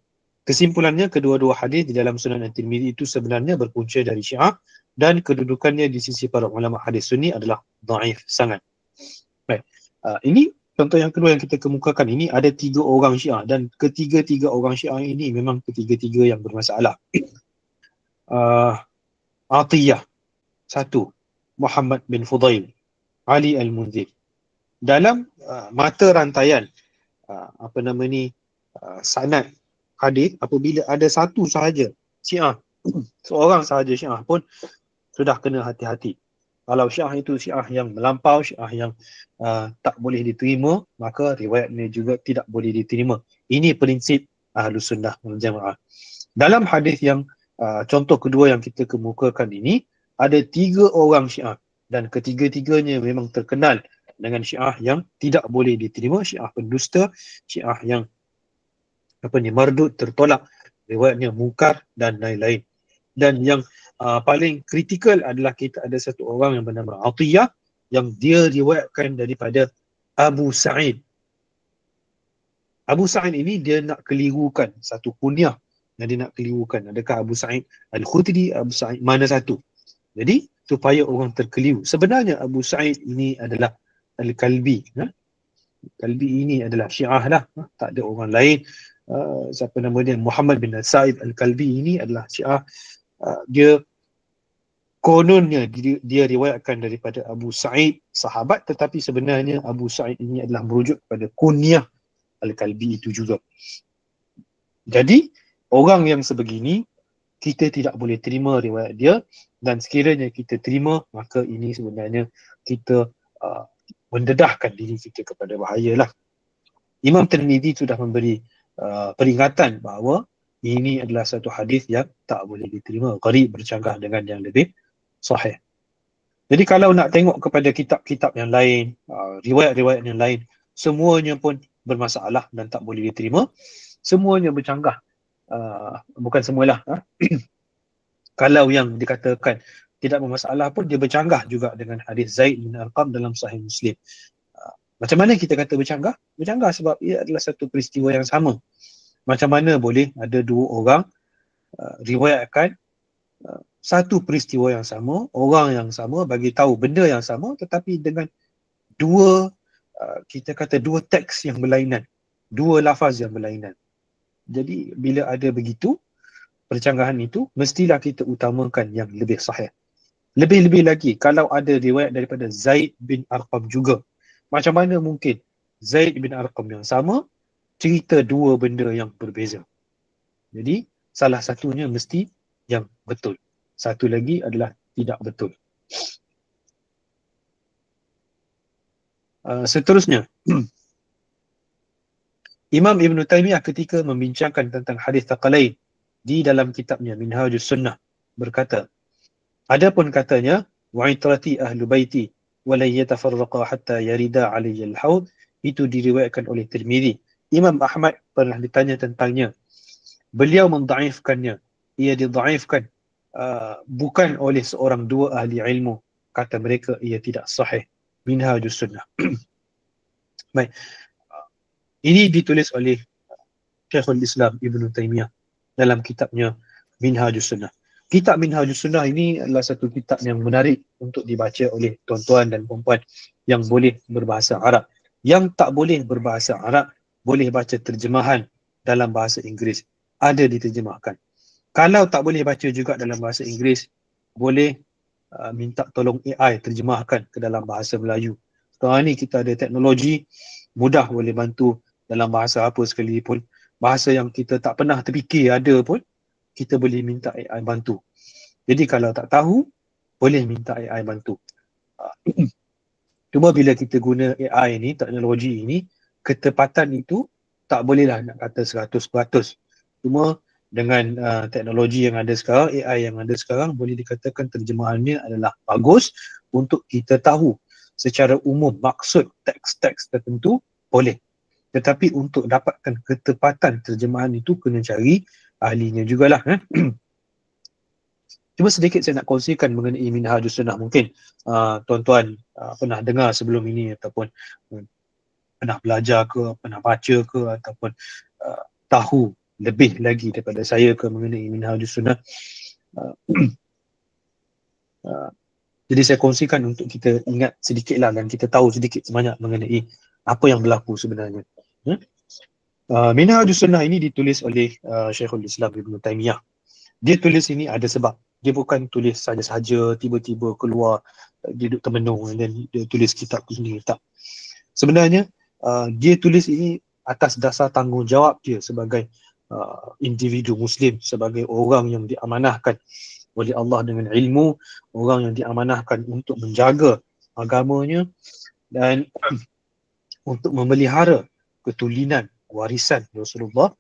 Kesimpulannya, kedua-dua hadis di dalam Sunan At-Tirmizi itu sebenarnya berpunca dari Syiah dan kedudukannya di sisi para ulama hadis Sunni adalah dhaif sangat. Baik. Ini contoh yang kedua yang kita kemukakan. Ini ada 3 orang Syiah dan ketiga-tiga orang Syiah ini memang ketiga-tiga yang bermasalah. Atiyah, 1, Muhammad bin Fudail, Ali Al-Munzir. Dalam mata rantaian sanad hadis, apabila ada satu sahaja Syiah, seorang sahaja Syiah pun sudah kena hati-hati. Kalau Syiah itu Syiah yang melampau, Syiah yang tak boleh diterima, maka riwayatnya juga tidak boleh diterima. Ini prinsip Ahlus Sunnah wal Jamaah. Dalam hadis yang contoh kedua yang kita kemukakan ini, ada 3 orang Syiah dan ketiga-tiganya memang terkenal dengan Syiah yang tidak boleh diterima, Syiah pendusta, Syiah yang mardud, tertolak, riwayatnya mungkar dan lain-lain. Dan yang paling kritikal adalah kita ada satu orang yang bernama Atiyah yang dia riwayatkan daripada Abu Sa'id. Abu Sa'id ini dia nak kelirukan satu kunyah yang dia nak kelirukan. Adakah Abu Sa'id Al-Khudri, Abu Sa'id mana satu? Jadi supaya orang terkeliru. Sebenarnya Abu Sa'id ini adalah Al-Kalbi. Kalbi ini adalah Syiah lah. Tak ada orang lain. Siapa nama dia? Muhammad bin Sa'id Al-Kalbi ini adalah Syiah. Dia kononnya dia riwayatkan daripada Abu Sa'id sahabat, tetapi sebenarnya Abu Sa'id ini adalah merujuk kepada kunyah Al-Kalbi itu juga. Jadi orang yang sebegini kita tidak boleh terima riwayat dia, dan sekiranya kita terima maka ini sebenarnya kita mendedahkan diri kita kepada bahaya lah. Imam Tirmizi sudah memberi peringatan bahawa ini adalah satu hadis yang tak boleh diterima, gharib, bercanggah dengan yang lebih sahih. Jadi kalau nak tengok kepada kitab-kitab yang lain, riwayat-riwayat yang lain, semuanya pun bermasalah dan tak boleh diterima. Semuanya bercanggah. Bukan semualah. Kalau yang dikatakan tidak bermasalah pun, dia bercanggah juga dengan hadis Zaid bin Arqam dalam Sahih Muslim. Macam mana kita kata bercanggah? Bercanggah sebab ia adalah satu peristiwa yang sama. Macam mana boleh ada 2 orang riwayatkan satu peristiwa yang sama, orang yang sama, bagi tahu benda yang sama, tetapi dengan 2 kita kata 2 teks yang berlainan, 2 lafaz yang berlainan. Jadi bila ada begitu percanggahan itu, mestilah kita utamakan yang lebih sahih. Lebih-lebih lagi kalau ada riwayat daripada Zaid bin Arqam juga. Macam mana mungkin Zaid bin Arqam yang sama cerita 2 benda yang berbeza? Jadi salah satunya mesti yang betul, satu lagi adalah tidak betul. Seterusnya, Imam Ibn Taymiyah ketika membincangkan tentang hadis Thaqalain di dalam kitabnya Minhajus Sunnah berkata, adapun katanya wa'itrati ahlu baiti walai yatafarraqa hatta yarida alayya al-haud, itu diriwayatkan oleh Tirmizi. Imam Ahmad pernah ditanya tentangnya. Beliau mendaifkannya. Ia didaifkan bukan oleh seorang 2 ahli ilmu. Kata mereka ia tidak sahih. Minhajus Sunnah. Baik. Ini ditulis oleh Syekhul Islam Ibn Taymiyah dalam kitabnya Minhajus Sunnah. Kitab Minhajus Sunnah ini adalah satu kitab yang menarik untuk dibaca oleh tuan-tuan dan puan-puan yang boleh berbahasa Arab. Yang tak boleh berbahasa Arab, boleh baca terjemahan dalam bahasa Inggeris. Ada diterjemahkan. Kalau tak boleh baca juga dalam bahasa Inggeris, boleh minta tolong AI terjemahkan ke dalam bahasa Melayu. Sekarang ni kita ada teknologi, mudah boleh bantu dalam bahasa apa sekalipun. Bahasa yang kita tak pernah terfikir ada pun, kita boleh minta AI bantu. Jadi kalau tak tahu, boleh minta AI bantu. Cuma bila kita guna AI ni, teknologi ini, ketepatan itu tak bolehlah nak kata 100%. Cuma dengan teknologi yang ada sekarang, AI yang ada sekarang, boleh dikatakan terjemahannya adalah bagus untuk kita tahu secara umum maksud teks-teks tertentu, boleh. Tetapi untuk dapatkan ketepatan terjemahan itu kena cari ahlinya jugalah. Cuma sedikit saya nak kongsikan mengenai Minhajus Sunnah. Mungkin tuan-tuan pernah dengar sebelum ini ataupun pernah belajar ke, pernah baca ke, ataupun tahu lebih lagi daripada saya ke mengenai Minhajus Sunnah. Jadi saya kongsikan untuk kita ingat sedikitlah dan kita tahu sedikit sebanyak mengenai apa yang berlaku sebenarnya. Minhajus Sunnah ini ditulis oleh Syekhul Islam Ibn Taymiyah. Dia tulis ini ada sebab. Dia bukan tulis saja-saja tiba-tiba keluar, dia duduk termenung dan dia tulis kitab ini. Tak. Sebenarnya dia tulis ini atas dasar tanggungjawab dia sebagai individu Muslim, sebagai orang yang diamanahkan oleh Allah dengan ilmu, orang yang diamanahkan untuk menjaga agamanya dan untuk memelihara ketulinan warisan Rasulullah.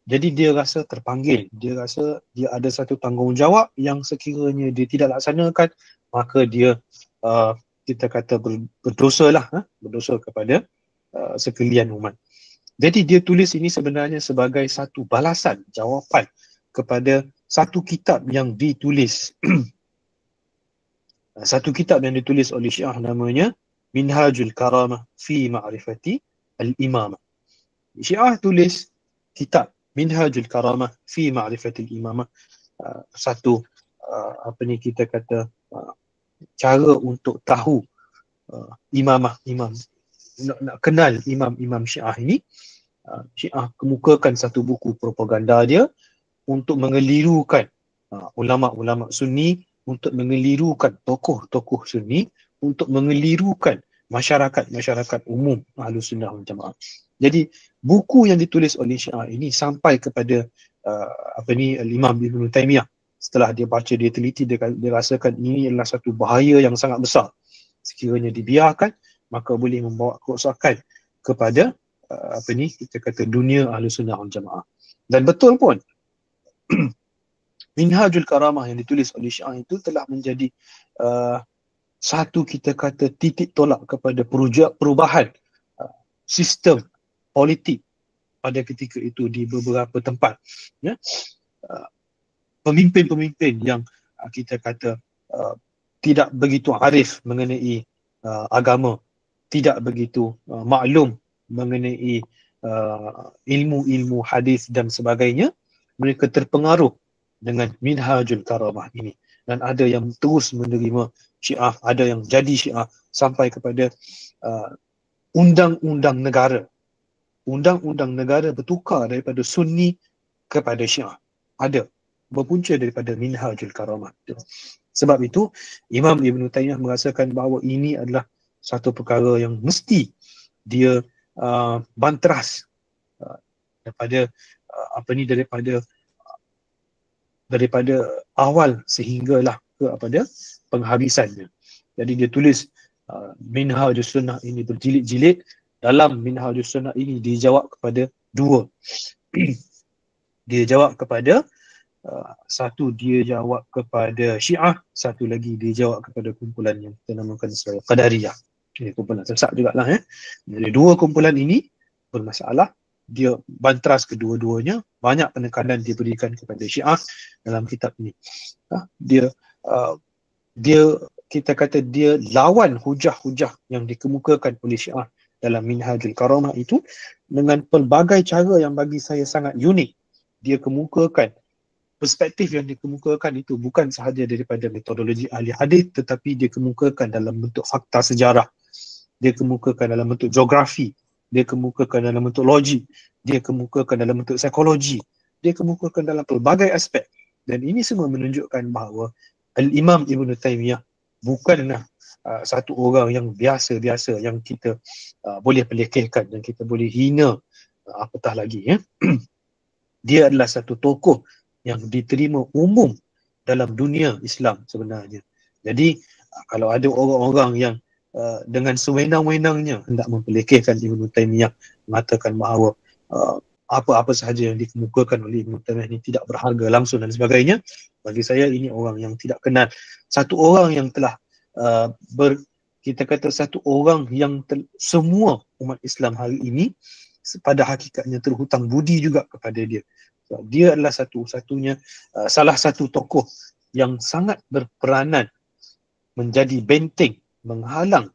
Jadi dia rasa terpanggil, dia rasa dia ada satu tanggungjawab yang sekiranya dia tidak laksanakan, maka dia kita kata berdosa lah, berdosa kepada sekalian umat. Jadi dia tulis ini sebenarnya sebagai satu balasan, jawapan kepada satu kitab yang ditulis satu kitab yang ditulis oleh Syiah namanya Minhajul Karamah fi Ma'rifati Al-Imamah. Syiah tulis kitab Minhajul Karamah fi Ma'rifati Al-Imamah, satu kita kata cara untuk tahu imam, nak kenal imam Syiah ini. Syiah kemukakan satu buku propaganda dia untuk mengelirukan ulama-ulama Sunni, untuk mengelirukan tokoh-tokoh Sunni, untuk mengelirukan masyarakat umum Ahlus Sunnah wal Jamaah. Jadi buku yang ditulis oleh Syiah ini sampai kepada Imam Ibn Taymiyah. Setelah dia baca, dia teliti, dia rasakan ini adalah satu bahaya yang sangat besar. Sekiranya dibiarkan, maka boleh membawa kerosakan kepada kita kata dunia Ahlus Sunnah wal Jamaah. Dan betul pun Minhajul Karamah yang ditulis oleh Syiah itu telah menjadi satu kita kata titik tolak kepada perubahan sistem politik pada ketika itu di beberapa tempat. Pemimpin-pemimpin yang kita kata tidak begitu arif mengenai agama, tidak begitu maklum mengenai ilmu-ilmu hadis dan sebagainya, mereka terpengaruh dengan Minhajul Karamah ini. Dan ada yang terus menerima Syiah, ada yang jadi Syiah sampai kepada undang-undang negara. Undang-undang negara bertukar daripada Sunni kepada Syiah. Ada. Berpunca daripada Minhajul Karamah. Sebab itu, Imam Ibn Taymiyah merasakan bahawa ini adalah satu perkara yang mesti dia bantras daripada daripada awal sehinggalah kepada penghabisannya. Jadi dia tulis Minhajus Sunnah ini berjilid-jilid. Dalam Minhajus Sunnah ini dia jawab kepada dua. Dia jawab kepada satu, dia jawab kepada Syiah, satu lagi dia jawab kepada kumpulan yang kita namakan sebagai Qadariyah. Ini kumpulan sesat jugalah. Jadi dua kumpulan ini bermasalah. Dia bantras kedua-duanya. Banyak penekanan dia berikan kepada Syiah dalam kitab ini. Dia kita kata dia lawan hujah-hujah yang dikemukakan oleh Syiah dalam Minhajul Karamah itu dengan pelbagai cara yang bagi saya sangat unik. Dia kemukakan perspektif yang dikemukakan itu bukan sahaja daripada metodologi ahli hadis, tetapi dia kemukakan dalam bentuk fakta sejarah, dia kemukakan dalam bentuk geografi, dia kemukakan dalam bentuk logik, dia kemukakan dalam bentuk psikologi, dia kemukakan dalam pelbagai aspek. Dan ini semua menunjukkan bahawa Al-Imam Ibn Taymiyah bukanlah satu orang yang biasa-biasa yang kita boleh pelekehkan dan kita boleh hina apatah lagi. Dia adalah satu tokoh yang diterima umum dalam dunia Islam sebenarnya. Jadi kalau ada orang-orang yang dengan sewenang-wenangnya hendak mempelekehkan Ibn Taymiyah, mengatakan bahawa apa-apa sahaja yang dikemukakan oleh Ibn Taymiyah ini tidak berharga langsung dan sebagainya, bagi saya ini orang yang tidak kenal. Satu orang yang telah kita kata satu orang yang semua umat Islam hari ini pada hakikatnya terhutang budi juga kepada dia. Dia adalah satu-satunya salah satu tokoh yang sangat berperanan menjadi benteng menghalang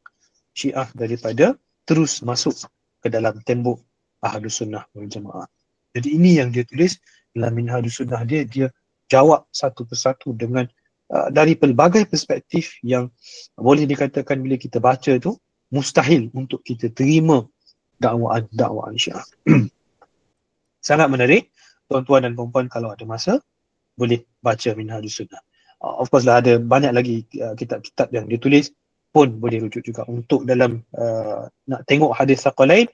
Syiah daripada terus masuk ke dalam tembok Ahlus Sunnah wal Jamaah. Jadi ini yang dia tulis dalam Minhajus Sunnah dia jawab satu persatu dengan dari pelbagai perspektif yang boleh dikatakan bila kita baca tu mustahil untuk kita terima dakwaan Syiah. Sangat menarik. Tuan-tuan dan puan-puan, kalau ada masa boleh baca Minhajus Sunnah. Of course lah ada banyak lagi kitab-kitab yang ditulis pun boleh rujuk juga untuk dalam nak tengok hadis Thaqalain.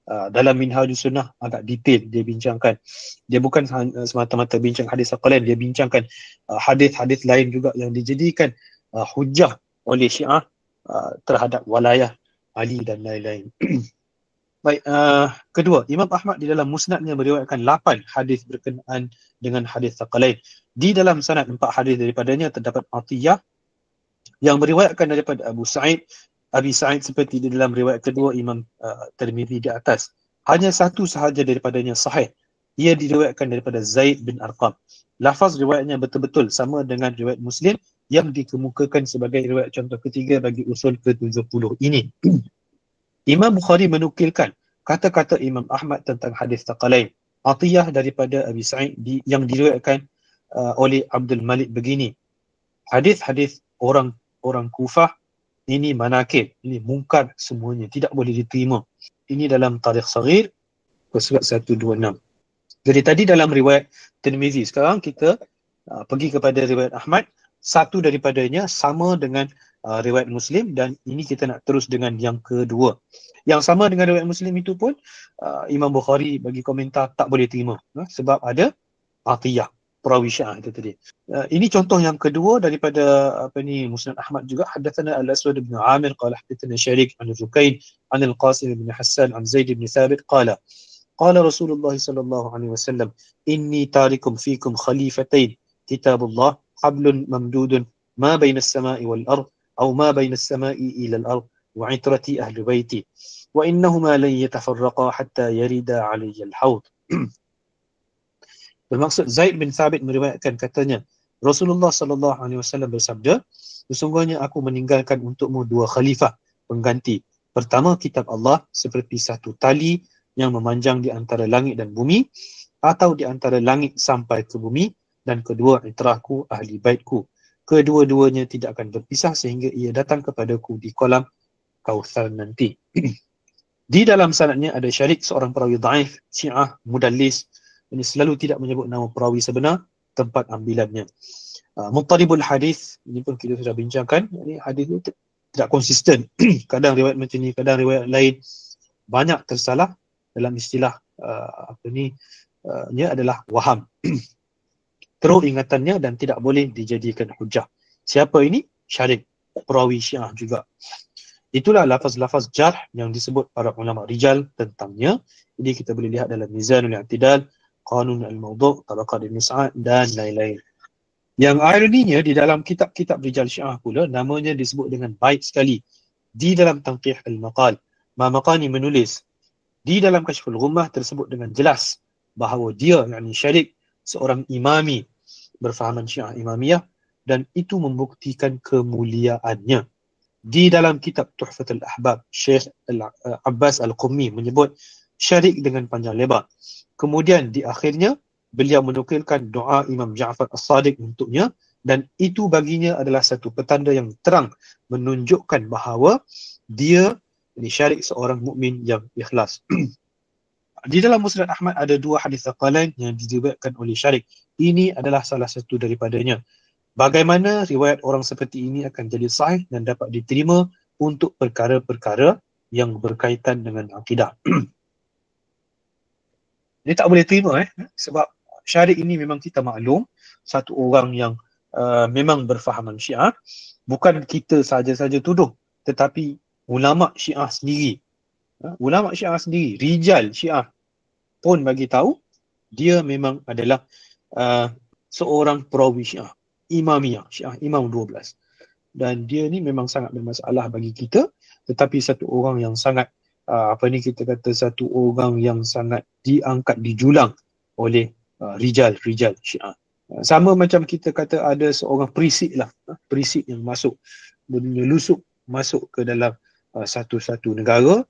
dalam Minhajus Sunnah agak detail dia bincangkan. Dia bukan semata-mata bincang hadis Thaqalain, dia bincangkan hadis-hadis lain juga yang dijadikan hujah oleh Syiah terhadap walayah Ali dan lain-lain. Baik, kedua, Imam Ahmad di dalam musnadnya meriwayatkan 8 hadis berkenaan dengan hadis Thaqalain. Di dalam sanad 4 hadis daripadanya terdapat Atiyah yang meriwayatkan daripada Abi Sa'id seperti di dalam riwayat kedua Imam Tirmizi di atas. Hanya satu sahaja daripadanya sahih. Ia diriwayatkan daripada Zaid bin Arqam. Lafaz riwayatnya betul-betul sama dengan riwayat Muslim yang dikemukakan sebagai riwayat contoh ketiga bagi usul ke-70 ini. Imam Bukhari menukilkan kata-kata Imam Ahmad tentang hadis Thaqalain. Atiyah daripada Abi Sa'id yang diriwayatkan oleh Abdul Malik begini. Hadis-hadis orang Kufah ini manakib, ini mungkar semuanya, tidak boleh diterima. Ini dalam Tarikh Saghir surat 126. Jadi tadi dalam riwayat Tirmizi, sekarang kita pergi kepada riwayat Ahmad. Satu daripadanya sama dengan riwayat Muslim dan ini kita nak terus dengan yang kedua. Yang sama dengan riwayat Muslim itu pun Imam Bukhari bagi komentar tak boleh terima sebab ada Atiyah, perawi Syiah itu tadi. Ini contoh yang kedua daripada Musnad Ahmad juga. Hadatsana Al-Aswad bin Amir qala hadatsana Syarik an Zukayn an Al-Qasim bin Hassan an Zaid bin Thabit qala Rasulullah sallallahu alaihi wasallam inni tarikum fikum khalifatain kitabullah hablun mamdudun ma baina as-sama'i wal ard aw ma baina as-sama'i ila al-ard wa 'itrati ahli baiti wa innahuma lan yatafarraqa hatta yarida 'alayya al-hawd. Bermaksud Zaid bin Thabit meriwayatkan katanya Rasulullah sallallahu alaihi wasallam bersabda, sesungguhnya aku meninggalkan untukmu 2 khalifah pengganti. Pertama, kitab Allah seperti satu tali yang memanjang di antara langit dan bumi atau di antara langit sampai ke bumi, dan kedua, itrahku, ahli baitku. Kedua-duanya tidak akan berpisah sehingga ia datang kepadaku di kolam Kautsar nanti. Di dalam sanadnya ada Syarik, seorang perawi dhaif, Syiah, mudallis. Ini selalu tidak menyebut nama perawi sebenar, tempat ambilannya. Muttaribul hadis, ini pun kita sudah bincangkan. Ini hadis itu tidak konsisten. Kadang riwayat macam ni, kadang riwayat lain. Banyak tersalah dalam istilah nya adalah waham. Teruk ingatannya dan tidak boleh dijadikan hujah. Siapa ini? Syarik, perawi Syiah juga. Itulah lafaz-lafaz jarh yang disebut para ulama rijal tentangnya. Jadi kita boleh lihat dalam Mizanul I'tidal, Qanun al-Mawdu', Tabaqat Ibn Sa'ad dan lain-lain. Yang ironinya di dalam kitab-kitab rijal Syiah pula namanya disebut dengan baik sekali. Di dalam Tanqih al-Maqal, Maqani menulis di dalam Kashful Ghummah tersebut dengan jelas bahawa dia, yakni Syarik, seorang imami berfahaman Syiah Imamiyah dan itu membuktikan kemuliaannya. Di dalam kitab Tuhfatul Ahbab, Syekh Abbas Al-Qummi menyebut Syarik dengan panjang lebar. Kemudian di akhirnya beliau menukilkan doa Imam Ja'far As-Sadiq untuknya dan itu baginya adalah satu petanda yang terang menunjukkan bahawa dia, ini Syarik, seorang mukmin yang ikhlas. Di dalam Musnad Ahmad ada 2 hadis Thaqalain yang diriwayatkan oleh Syarik. Ini adalah salah satu daripadanya. Bagaimana riwayat orang seperti ini akan jadi sahih dan dapat diterima untuk perkara-perkara yang berkaitan dengan akidah. Dia tak boleh terima sebab Syarik ini memang kita maklum satu orang yang memang berfahaman Syiah. Bukan kita saja-saja tuduh, tetapi ulama Syiah sendiri, rijal Syiah pun bagi tahu dia memang adalah seorang perawi Syiah Imamiyah, Syiah Imam 12. Dan dia ni memang sangat bermasalah bagi kita, tetapi satu orang yang sangat kita kata satu orang yang sangat diangkat, dijulang oleh rijal Syiah. Sama macam kita kata ada seorang perisik yang menyelusup masuk ke dalam satu negara,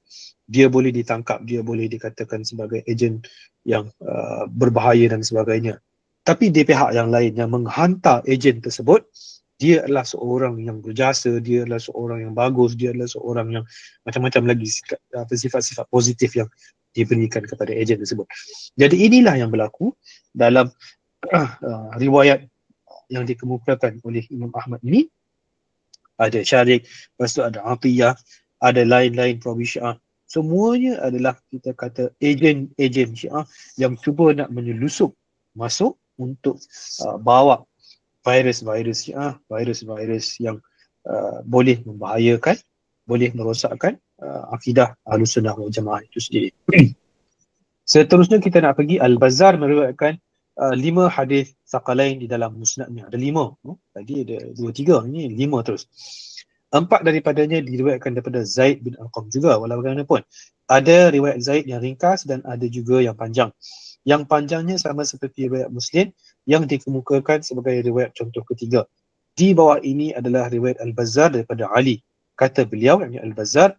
dia boleh ditangkap, dia boleh dikatakan sebagai ejen yang berbahaya dan sebagainya. Tapi di pihak yang lain yang menghantar ejen tersebut, dia adalah seorang yang berjasa, dia adalah seorang yang bagus, dia adalah seorang yang macam-macam lagi sifat-sifat positif yang diberikan kepada ejen tersebut. Jadi inilah yang berlaku dalam riwayat yang dikemukakan oleh Imam Ahmad ini. Ada Syarik, lepas tu ada Atiyah, ada lain-lain perawi Syiah semuanya adalah kita kata ejen Syiah yang cuba nak menyelusup masuk untuk bawa virus-virus Syiah, virus-virus yang boleh membahayakan, boleh merosakkan akidah Ahlussunnah wal Jamaah itu sendiri. Seterusnya kita nak pergi Al-Bazzar meriwayatkan 5 hadis Thaqalain di dalam musnadnya. Ada 5. Tadi ada 2-3, ini 5 terus. 4 daripadanya diriwayatkan daripada Zaid bin Arqam juga, walau bagaimanapun. Ada riwayat Zaid yang ringkas dan ada juga yang panjang. Yang panjangnya sama seperti riwayat Muslim yang dikemukakan sebagai riwayat contoh ketiga. Di bawah ini adalah riwayat Al-Bazzar daripada Ali. Kata beliau, yang Al-Bazzar,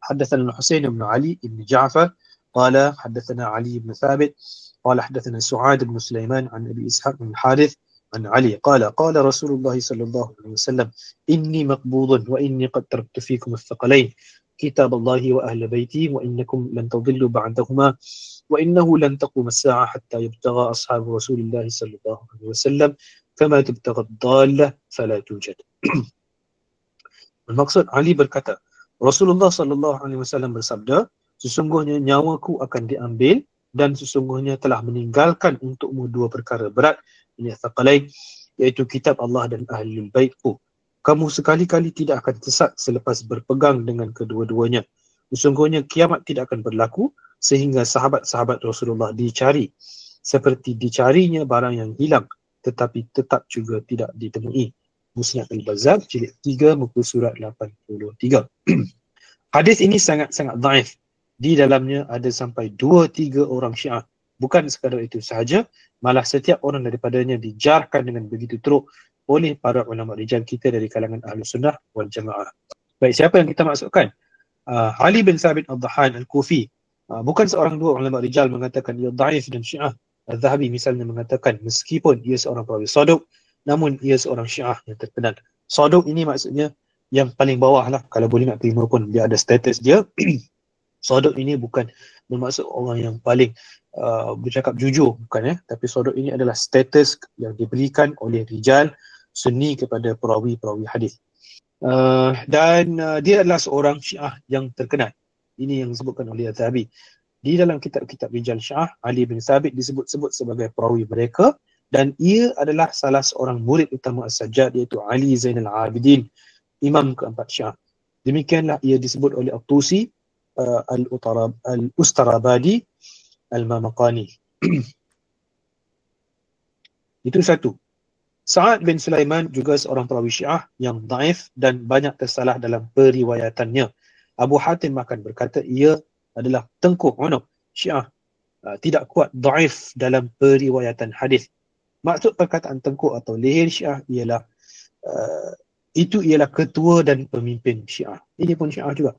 حدثنا الحسين بن علي بن جعفر قال حدثنا علي بن ثابت قال حدثنا سعاد بن سليمان عن أبي إسحاق بن الحارث عن علي قال قال رسول الله صلى الله عليه وسلم إني مقبوض وإني قد تركت فيكم الثقلين كتاب الله وأهل بيتي وإنكم لن تضلوا بعدهما وإنه لن تقوم الساعة حتى يبتغى أصحاب رسول الله صلى الله عليه وسلم كما تبتغى الضالة فلا توجد. Bermaksud Ali berkata, Rasulullah sallallahu alaihi wasallam bersabda, sesungguhnya nyawaku akan diambil dan sesungguhnya telah meninggalkan untukmu 2 perkara berat, ini thaqalain, iaitu kitab Allah dan ahlul baitku. Kamu sekali-kali tidak akan sesat selepas berpegang dengan kedua-duanya. Sesungguhnya kiamat tidak akan berlaku sehingga sahabat-sahabat Rasulullah dicari seperti dicarinya barang yang hilang tetapi tetap juga tidak ditemui. Musnad Al-Bazzar jilid 3 muka surat 83. Hadis ini sangat-sangat dhaif. Di dalamnya ada sampai 2-3 orang Syiah. Bukan sekadar itu sahaja, malah setiap orang daripadanya dijarkan dengan begitu teruk oleh para ulama rijal kita dari kalangan Ahlussunnah wal Jamaah. Baik, siapa yang kita maksudkan? Ali bin Thabit Ad-Dhahan Al-Kufi. Bukan seorang dua ulama rijal mengatakan ia dhaif dan Syiah. Al-Zahabi misalnya mengatakan meskipun ia seorang perawi saduq, namun ia seorang Syiah yang terkenal. Saduq ini maksudnya yang paling bawah lah, kalau boleh nak terima pun dia ada status dia. Saduq ini bukan bermaksud orang yang paling bercakap jujur, bukan ya. Tapi saduq ini adalah status yang diberikan oleh rijal sunni kepada perawi-perawi hadis. Dan dia adalah seorang Syiah yang terkenal. Ini yang disebutkan oleh Al-Zahabi. Di dalam kitab-kitab rijal Syiah, Ali bin Thabit disebut-sebut sebagai perawi mereka dan ia adalah salah seorang murid utama As-Sajjad, iaitu Ali Zainal Abidin, imam keempat Syiah. Demikianlah ia disebut oleh At-Tusi, Al-Ustarabadi, Al-Mamaqani. Itu satu. Sa'ad bin Sulaiman juga seorang perawi Syiah yang dhaif dan banyak tersalah dalam periwayatannya. Abu Hatim akan berkata ia adalah tengkuk unuq Syiah, tidak kuat, dhaif dalam periwayatan hadis. Maksud perkataan tengkuk atau leher Syiah ialah itu ialah ketua dan pemimpin Syiah. Ini pun Syiah juga.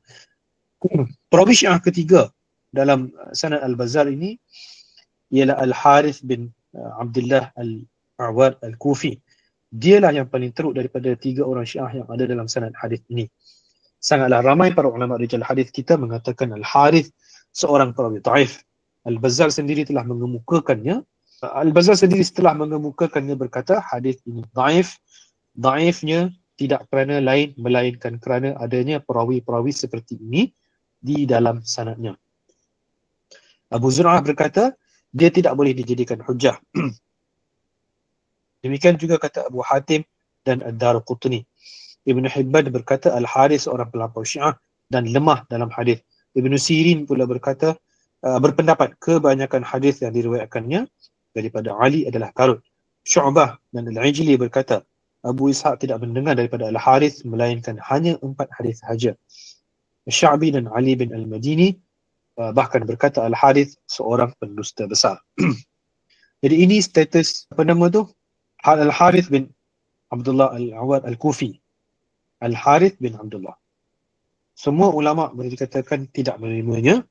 Perawi Syiah ketiga dalam sanad Al-Bazzar ini ialah Al-Harith bin Abdullah Al-Awad Al-Kufi. Dialah yang paling teruk daripada 3 orang Syiah yang ada dalam sanad hadis ini. Sangatlah ramai para ulama rijal hadis kita mengatakan Al-Harith seorang perawi dhaif. Al-Bazzar sendiri telah mengemukakannya. Al-Bazzar sendiri setelah mengemukakannya berkata hadis ini dhaif. Dhaifnya tidak kerana lain melainkan kerana adanya perawi-perawi seperti ini di dalam sanadnya. Abu Zur'ah berkata dia tidak boleh dijadikan hujjah. Demikian juga kata Abu Hatim dan Ad-Darqutni. Ibn Hibban berkata Al-Harith seorang pelampau Syiah dan lemah dalam hadis. Ibn Sirin pula berkata berpendapat kebanyakan hadis yang diriwayatkannya daripada Ali adalah karut. Syu'bah dan Al-Ijli berkata Abu Ishaq tidak mendengar daripada Al-Harith melainkan hanya 4 hadis sahaja. Sya'bi dan Ali bin Al-Madini bahkan berkata Al-Harith seorang pendusta besar. Jadi ini status apa nama tu? Al-Harith bin Abdullah Al-Awad Al-Kufi. Al-Harith bin Abdullah. Semua ulama boleh dikatakan tidak menerimanya.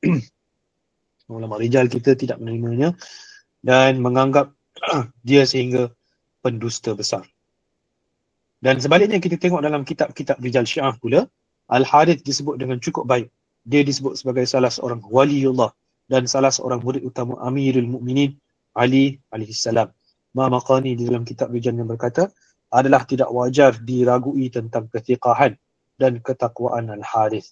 Ulama rijal kita tidak menerimanya dan menganggap dia sehingga pendusta besar. Dan sebaliknya kita tengok dalam kitab-kitab rijal Syiah pula, Al-Harith disebut dengan cukup baik. Dia disebut sebagai salah seorang waliullah dan salah seorang murid utama Amirul Mukminin Ali alaihissalam. Mamaqani di dalam kitab rijal yang berkata adalah tidak wajar diragui tentang kethiqahan dan ketakwaan Al-Harith.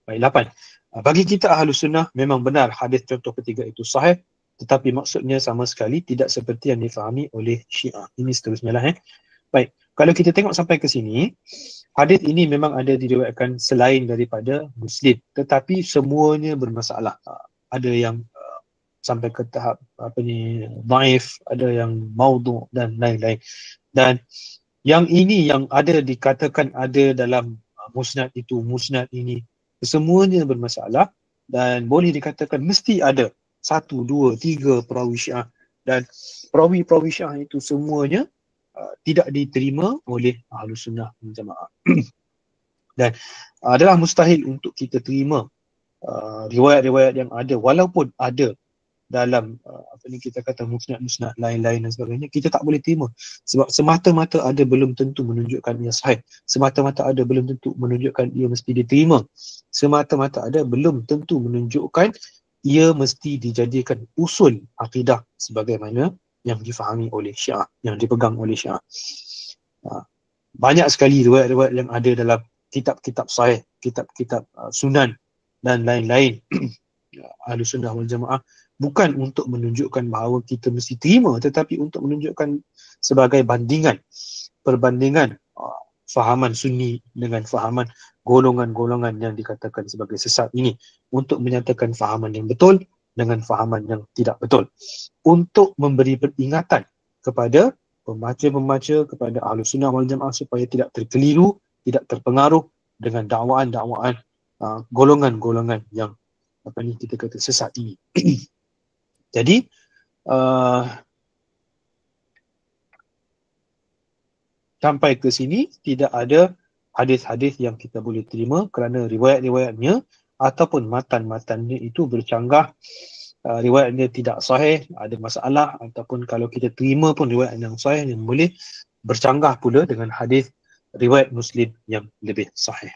Baik, 8. Bagi kita Ahlus Sunnah memang benar hadis contoh ketiga itu sahih, tetapi maksudnya sama sekali tidak seperti yang difahami oleh Syiah. Ini seterusnya lah. Baik, kalau kita tengok sampai ke sini, hadis ini memang ada diriwayatkan selain daripada Muslim, tetapi semuanya bermasalah. Ada yang sampai ke tahap dhaif, ada yang maudhu' dan lain-lain. Dan yang ini yang ada dikatakan ada dalam musnad itu, musnad ini, semuanya bermasalah dan boleh dikatakan mesti ada 1, 2, 3 perawi Syiah, dan perawi-perawi Syiah itu semuanya tidak diterima oleh Ahlus Sunnah wal Jamaah. Dan adalah mustahil untuk kita terima riwayat-riwayat yang ada, walaupun ada dalam kita kata musnad-musnad lain-lain dan sebagainya, kita tak boleh terima sebab semata-mata ada belum tentu menunjukkan ia sahih, semata-mata ada belum tentu menunjukkan ia mesti diterima, semata-mata ada belum tentu menunjukkan ia mesti dijadikan usul akidah sebagaimana yang difahami oleh Syiah, yang dipegang oleh Syiah. Banyak sekali riwayat-riwayat yang ada dalam kitab-kitab sahih, kitab-kitab sunan dan lain-lain Ahlus Sunnah wal Jamaah bukan untuk menunjukkan bahawa kita mesti terima, tetapi untuk menunjukkan sebagai bandingan, perbandingan fahaman Sunni dengan fahaman golongan-golongan yang dikatakan sebagai sesat ini, untuk menyatakan fahaman yang betul dengan fahaman yang tidak betul, untuk memberi peringatan kepada pembaca-pembaca, kepada Ahlus Sunnah wal Jamaah supaya tidak terkeliru, tidak terpengaruh dengan dakwaan-dakwaan golongan-golongan yang kita kata sesat ini. Jadi sampai ke sini tidak ada hadis-hadis yang kita boleh terima kerana riwayat-riwayatnya ataupun matan-matannya itu bercanggah, riwayatnya tidak sahih, ada masalah, ataupun kalau kita terima pun riwayat yang sahih yang boleh bercanggah pula dengan hadis riwayat Muslim yang lebih sahih.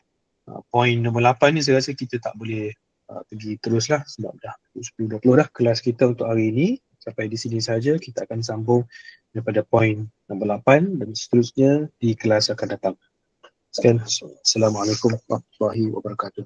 Poin nombor 8 ni saya rasa kita tak boleh pergi teruslah sebab dah 10.20 dah kelas kita untuk hari ini. Sampai di sini saja, kita akan sambung daripada poin nombor 8 dan seterusnya di kelas akan datang. Sekian, Assalamualaikum warahmatullahi wabarakatuh.